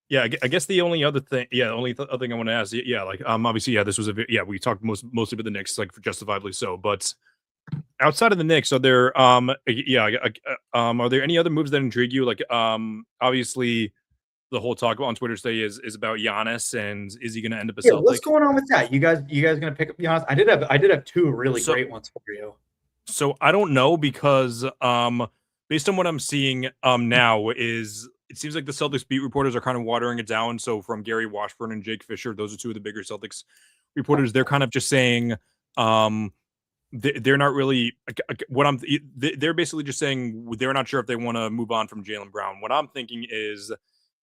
Yeah. I guess the only other thing. Yeah. The only other thing I want to ask. Yeah. Like. Obviously. Yeah. This was yeah. We talked mostly about the Knicks, like justifiably so. But outside of the Knicks, are there yeah. Are there any other moves that intrigue you? Like. Obviously, the whole talk on Twitter today is about Giannis and is he going to end up a yeah. What's Celtic? going on with that? You guys gonna pick up? Be honest, I did have two really So great ones for you. so I don't know because based on what I'm seeing now is it seems like the Celtics beat reporters are kind of watering it down. So from Gary Washburn and Jake Fisher, those are two of the bigger Celtics reporters. They're kind of just saying um they're not really what they're basically just saying they're not sure if they want to move on from Jalen Brown. What I'm thinking is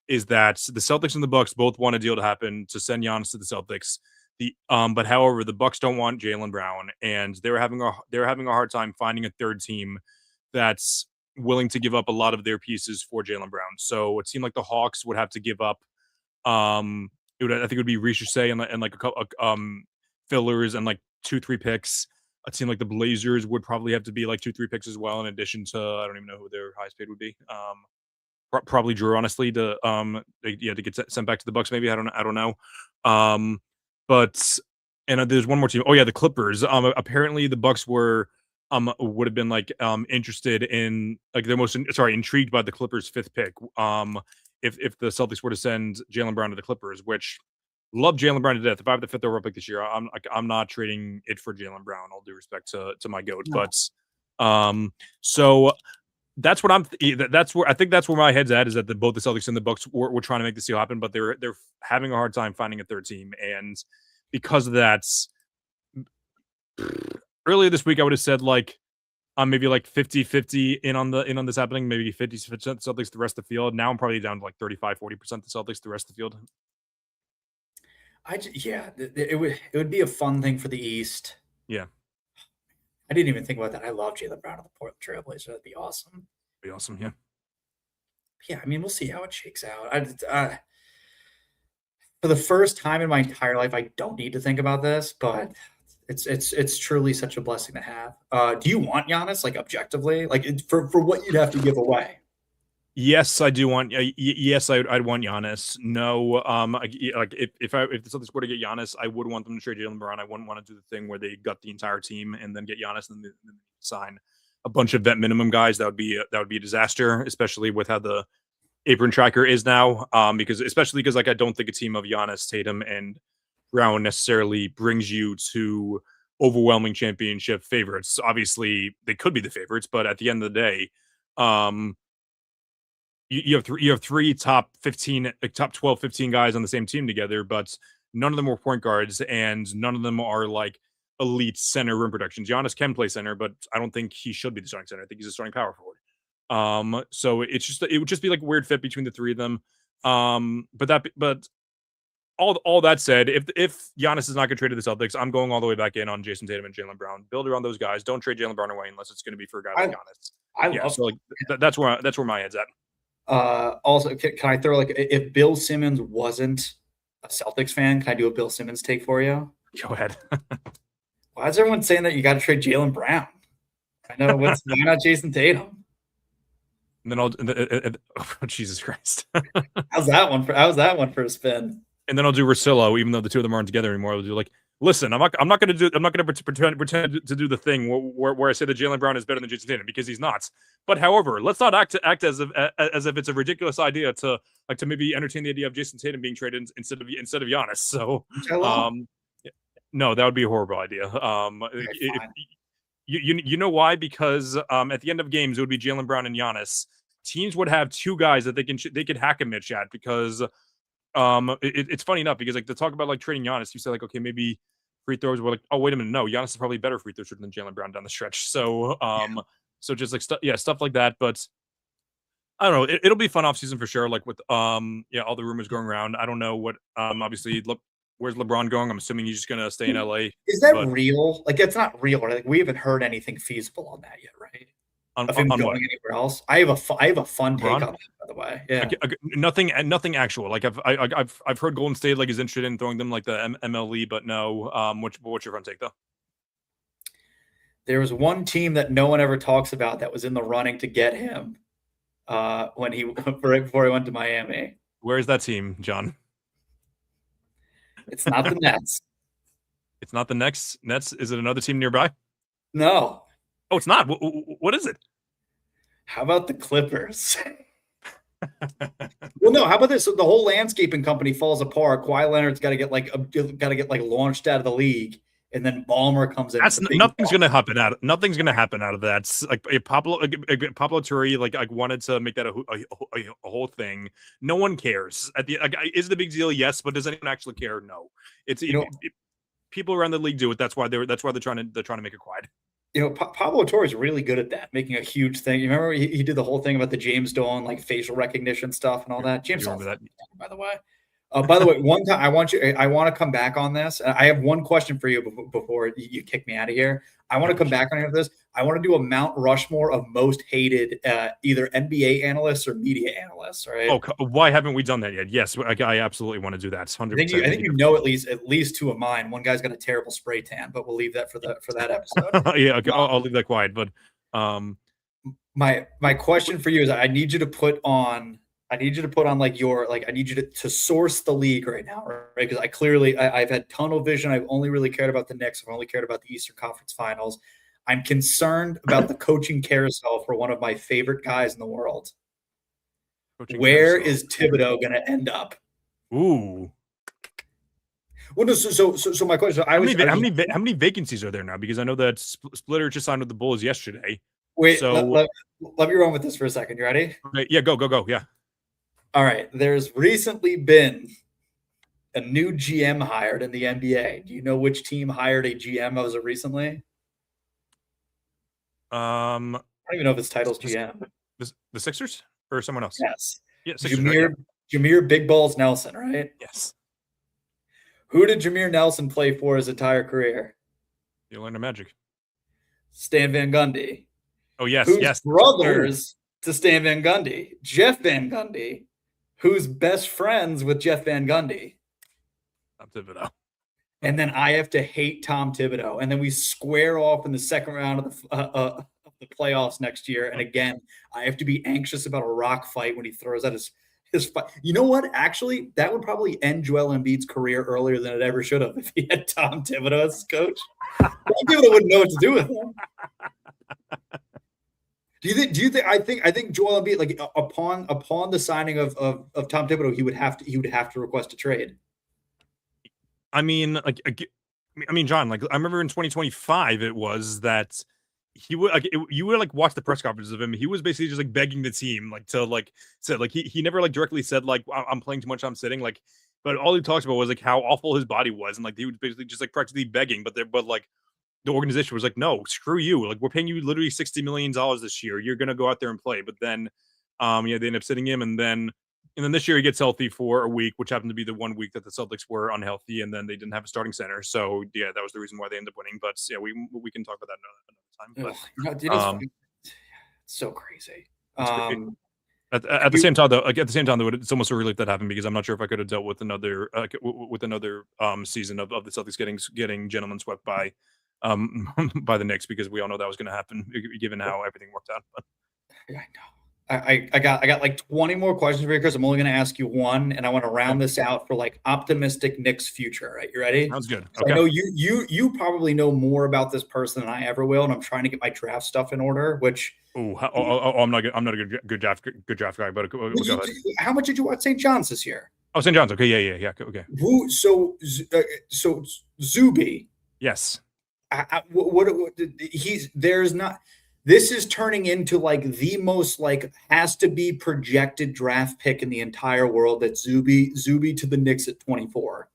that the Celtics and the Bucks both want a deal to happen to send Giannis to the Celtics. But however, the Bucks don't want Jalen Brown, and they're having a hard time finding a third team that's willing to give up a lot of their pieces for Jalen Brown. So it seemed like the Hawks would have to give up. I think it would be Ricochet and like a couple fillers and like 2-3 picks. It seemed like the Blazers would probably have to be like 2-3 picks as well, in addition to I don't even know who their highest paid would be. Probably Drew, honestly, to get sent back to the Bucks. Maybe I don't know. Um, but and there's one more team. Oh yeah, the Clippers. Apparently the Bucks would have been like interested in like they're intrigued by the Clippers' fifth pick. If the Celtics were to send Jalen Brown to the Clippers, which love Jalen Brown to death. If I have the fifth overall pick this year, I'm not trading it for Jalen Brown. All due respect to my goat, No. but so that's what that's where I think that's where my head's at is that both the Celtics and the Bucks were trying to make this deal happen, but they're having a hard time finding a third team, and because of that, earlier this week I would have said like maybe like 50-50 in on this happening, maybe 50% Celtics, the rest of the field. Now I'm probably down to like 35-40% the Celtics, the rest of the field. Yeah, it would be a fun thing for the East. Yeah, I didn't even think about that. I love Jalen Brown on the Portland Trailblazers. That'd be awesome. be awesome. Yeah. Yeah, I mean, we'll see how it shakes out. For the first time in my entire life, I don't need to think about this, but It's truly such a blessing to have. Do you want Giannis, like, objectively, like, for what you'd have to give away? Yes, I do want. Yes, I'd want Giannis. No, like if the Celtics were to get Giannis, I would want them to trade Jalen Brown. I wouldn't want to do the thing where they gut the entire team and then get Giannis and then sign a bunch of vet minimum guys. That would be a disaster, especially with how the apron tracker is now. Because like I don't think a team of Giannis, Tatum, and Brown necessarily brings you to overwhelming championship favorites. Obviously, they could be the favorites, but at the end of the day, you have three top 15, top 12, 15 guys on the same team together, but none of them are point guards and none of them are like elite center rim protections. Giannis can play center, but I don't think he should be the starting center. I think he's a starting power forward. So it would just be like a weird fit between the three of them. But all that said, if Giannis is not going to trade to the Celtics, I'm going all the way back in on Jason Tatum and Jalen Brown. Build around those guys. Don't trade Jalen Brown away unless it's going to be for a guy like Giannis. So like that's where my head's at. Also, can I throw, like, if Bill Simmons wasn't a Celtics fan, can I do a Bill Simmons take for you? Go ahead. Why is everyone saying that you got to trade Jalen Brown? I know why not Jason Tatum? And then oh, Jesus Christ. How's that one for a spin? And then I'll do Russillo, even though the two of them aren't together anymore. I'll do like, listen, I'm not going to pretend to do the thing where I say that Jalen Brown is better than Jason Tatum, because he's not. But however, let's not act as if it's a ridiculous idea to maybe entertain the idea of Jason Tatum being traded instead of Giannis. So, no, that would be a horrible idea. You know why? Because at the end of games, it would be Jalen Brown and Giannis. Teams would have two guys that they could hack a Mitch at, because it's funny enough, because like to talk about like trading Giannis, you say like, okay, maybe free throws. We're like, oh, wait a minute, no, Giannis is probably better free throw shooter than Jalen Brown down the stretch. So so just like stuff like that. But I don't know, it'll be fun off season for sure. Like with all the rumors going around. I don't know what obviously where's LeBron going? I'm assuming he's just gonna stay in LA. Is that real? Like, that's not real. Like, we haven't heard anything feasible on that yet, right? Of him going anywhere else. I have a fun take on that, by the way. Yeah, nothing actual. Like I've heard Golden State like is interested in throwing them like the MLE, but no. What's your fun take though? There was one team that no one ever talks about that was in the running to get him when right before he went to Miami. Where's that team, John? It's not the Nets. It's not the Nets. Is it another team nearby? No. Oh, it's not. What is it? How about the Clippers? Well, no. How about this? So the whole landscaping company falls apart. Kawhi Leonard's got to get launched out of the league, and then Ballmer comes in. Nothing's going to happen out of that. It's like Pablo Torre like wanted to make that a whole thing. No one cares. Is it a big deal? Yes, but does anyone actually care? No. It's people around the league do it. That's why they're trying to make it quiet. Pablo Torre is really good at that, making a huge thing. You remember he did the whole thing about the James Dolan like facial recognition stuff and all that. James Dolan, by the way. One time I want to come back on this. I have one question for you before you kick me out of here. I want to come back on this. I want to do a Mount Rushmore of most hated either NBA analysts or media analysts. Right? Oh, why haven't we done that yet? Yes, I absolutely want to do that. 100%. I think you know at least two of mine. One guy's got a terrible spray tan, but we'll leave that for that episode. Yeah, okay, I'll leave that quiet. But my question for you is, I need you to put on like I need you to source the league right now, right? Because I've had tunnel vision. I've only really cared about the Knicks. I've only cared about the Eastern Conference Finals. I'm concerned about the coaching carousel for one of my favorite guys in the world. Where is Thibodeau going to end up? Ooh. Well, no, so my question. How many vacancies are there now? Because I know that Splitter just signed with the Bulls yesterday. Wait, so let me run with this for a second. You ready? Okay, yeah, go. Yeah. All right. There's recently been a new GM hired in the NBA. Do you know which team hired a GM as of recently? I don't even know if his title's GM. The Sixers or someone else? Yes. Yeah, Sixers, Jameer Big Balls Nelson, right? Yes. Who did Jameer Nelson play for his entire career? The Orlando Magic. Stan Van Gundy. Oh, yes, Who's brothers to Stan Van Gundy? Jeff Van Gundy. Who's best friends with Jeff Van Gundy? I'm Thibodeau. and then I have to hate Tom Thibodeau, and then we square off in the second round of the playoffs next year. And again, I have to be anxious about a rock fight when he throws out his fight. You know what? Actually, that would probably end Joel Embiid's career earlier than it ever should have if he had Tom Thibodeau as his coach. Tom Thibodeau wouldn't know what to do with him. Do you think? I think Joel Embiid, like upon the signing of Tom Thibodeau, he would have to request a trade. I mean, John, like I remember in 2025, it was that he would you would like watch the press conferences of him. He was basically just like begging the team like to like said like he never like directly said like I'm playing too much, I'm sitting like, but all he talks about was like how awful his body was, and like he was basically just like practically begging, but like the organization was like, no, screw you, like we're paying you literally $60 million this year. You're gonna go out there and play, but then they end up sitting him, and then this year he gets healthy for a week, which happened to be the 1 week that the Celtics were unhealthy, and then they didn't have a starting center. So yeah, that was the reason why they ended up winning. But yeah, we can talk about that another time. But It's so crazy. At the same time, though, it's almost a relief that happened, because I'm not sure if I could have dealt with another season of the Celtics getting gentlemen swept by by the Knicks, because we all know that was going to happen given how everything worked out. But. Yeah, I know. I got like 20 more questions for you, Chris. I'm only going to ask you one, and I want to round this out for like optimistic Knicks future. Right, you ready? Sounds good. So okay. I know you probably know more about this person than I ever will, and I'm trying to get my draft stuff in order. Which I'm not a good draft guy, but go ahead. How much did you watch St. John's this year? Oh, St. John's. Okay, yeah. Okay. So Zuby. Yes. There's not. This is turning into like the most like has to be projected draft pick in the entire world. That Zuby to the Knicks at 24.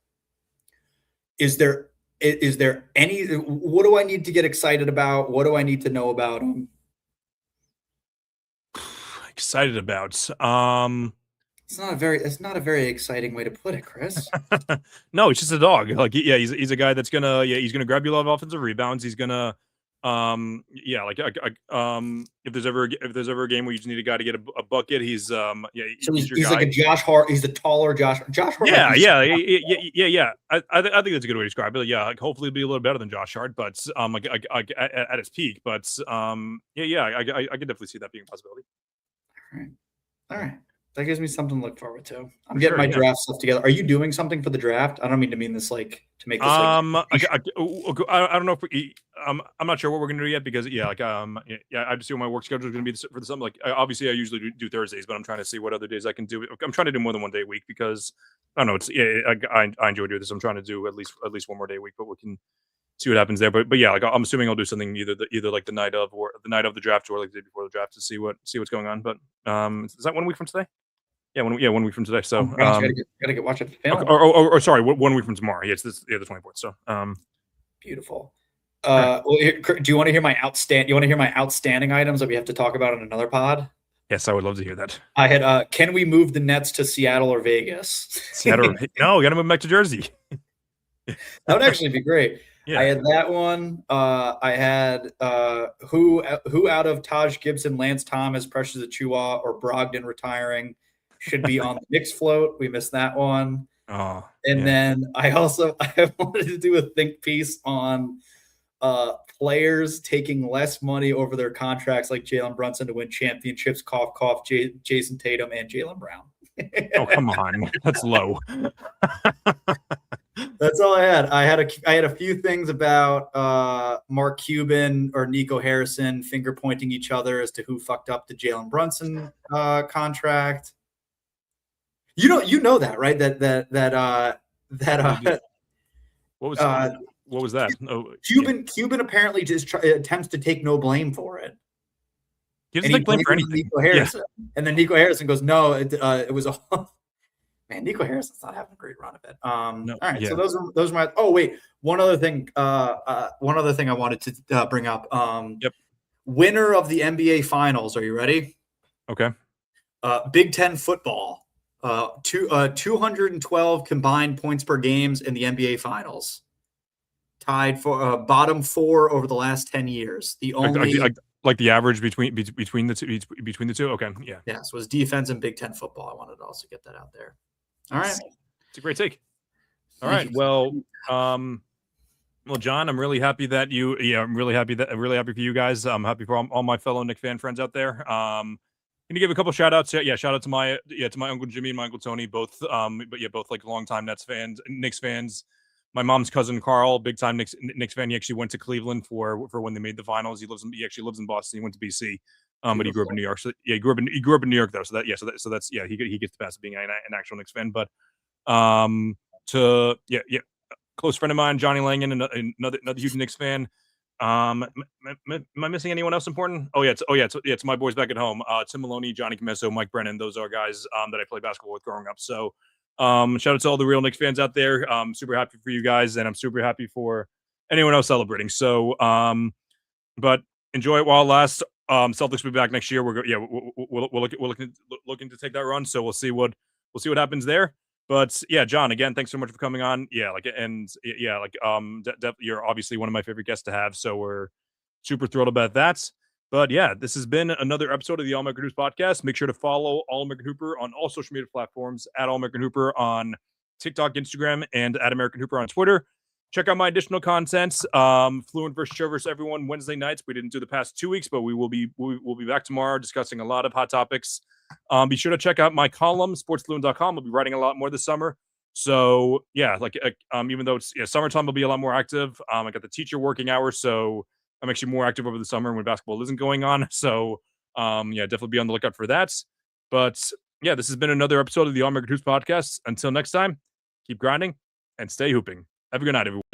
Is there any? What do I need to get excited about? What do I need to know about him? Excited about? It's not a very exciting way to put it, Chris. No, it's just a dog. Like he's a guy that's he's gonna grab you a lot of offensive rebounds. He's gonna. If there's ever a game where you just need a guy to get a bucket, he's So he's like a Josh Hart. He's the taller Josh Hart. Yeah. I think that's a good way to describe it. Yeah, like hopefully it'll be a little better than Josh Hart, but at its peak. But I could definitely see that being a possibility. All right. That gives me something to look forward to. I'm getting my draft stuff together. Are you doing something for the draft? I don't mean this like to make this. I don't know if I'm not sure what we're gonna do yet, because I just see what my work schedule is gonna be for the summer. Like obviously I usually do Thursdays, but I'm trying to see what other days I can do. I'm trying to do more than one day a week, because I don't know. I enjoy doing this. I'm trying to do at least one more day a week, but we can see what happens there. But yeah, like I'm assuming I'll do something either like the night of the draft, or like the day before the draft, to see what's going on. But is that 1 week from today? Yeah, 1 week from today. So gotta get watching the film. Or sorry, 1 week from tomorrow. Yeah, it's the 24th. So beautiful. Well, do you want to hear my outstanding items that we have to talk about in another pod? Yes, I would love to hear that. I had can we move the Nets to Seattle or Vegas? Seattle? No, we got to move back to Jersey. That would actually be great. Yeah. I had that one. I had who out of Taj Gibson, Lance Thomas, Precious Achiuwa, or Brogdon retiring should be on the Knicks float. We missed that one. Then I wanted to do a think piece on players taking less money over their contracts, like Jalen Brunson, to win championships. Cough, cough. Jason Tatum and Jaylen Brown. Oh, come on, that's low. That's all I had. I had a few things about Mark Cuban or Nico Harrison finger pointing each other as to who fucked up the Jalen Brunson contract. You know that, right? What was that? Cuban apparently just attempts to take no blame for it. He doesn't take blame for anything. Nico Harrison. Yeah. And then Nico Harrison goes, "No, it was a." Man, Nico Harrison's not having a great run of it. No, all right, so those are my. Oh wait, one other thing I wanted to bring up. Winner of the NBA Finals. Are you ready? Okay. Big Ten football. 212 combined points per games in the NBA Finals. Tied for bottom 4 over the last 10 years. The only like the average between the two. Okay, yeah. Yes, was defense and Big Ten football. I wanted to also get that out there. All right, it's a great take. All right. Well, John, I'm really happy that you. Yeah, I'm really happy for you guys. I'm happy for all my fellow Knick fan friends out there. Can you give a couple shout outs? Yeah, shout out to my uncle Jimmy and my uncle Tony, both but yeah, both like longtime Knicks fans. My mom's cousin Carl, big time Knicks fan. He actually went to Cleveland for when they made the finals. He actually lives in Boston. He went to BC, but he grew up in New York. So yeah, he grew up in New York though. So that's yeah, he gets the pass of being an actual Knicks fan. But to close friend of mine, Johnny Langan, another huge Knicks fan. Am I missing anyone else important? It's my boys back at home. Tim Maloney, Johnny Camiso, Mike Brennan. Those are guys that I played basketball with growing up. So shout out to all the real Knicks fans out there. I'm super happy for you guys, and I'm super happy for anyone else celebrating. So but enjoy it while it lasts. Celtics will be back next year. We're looking to take that run. So we'll see what happens there. But yeah, John, again, thanks so much for coming on. You're obviously one of my favorite guests to have. So we're super thrilled about that. But yeah, this has been another episode of the All American Hoops podcast. Make sure to follow All American Hooper on all social media platforms, at All American Hooper on TikTok, Instagram, and at American Hooper on Twitter. Check out my additional content. Fluent versus Show versus Everyone Wednesday nights. We didn't do the past 2 weeks, but we'll be back tomorrow discussing a lot of hot topics. Be sure to check out my column, sportsfluent.com. I'll be writing a lot more this summer. So yeah, even though it's summertime, I'll be a lot more active. I got the teacher working hours, so I'm actually more active over the summer when basketball isn't going on. So definitely be on the lookout for that. But yeah, this has been another episode of the All American Hoops podcast. Until next time, keep grinding and stay hooping. Have a good night, everyone.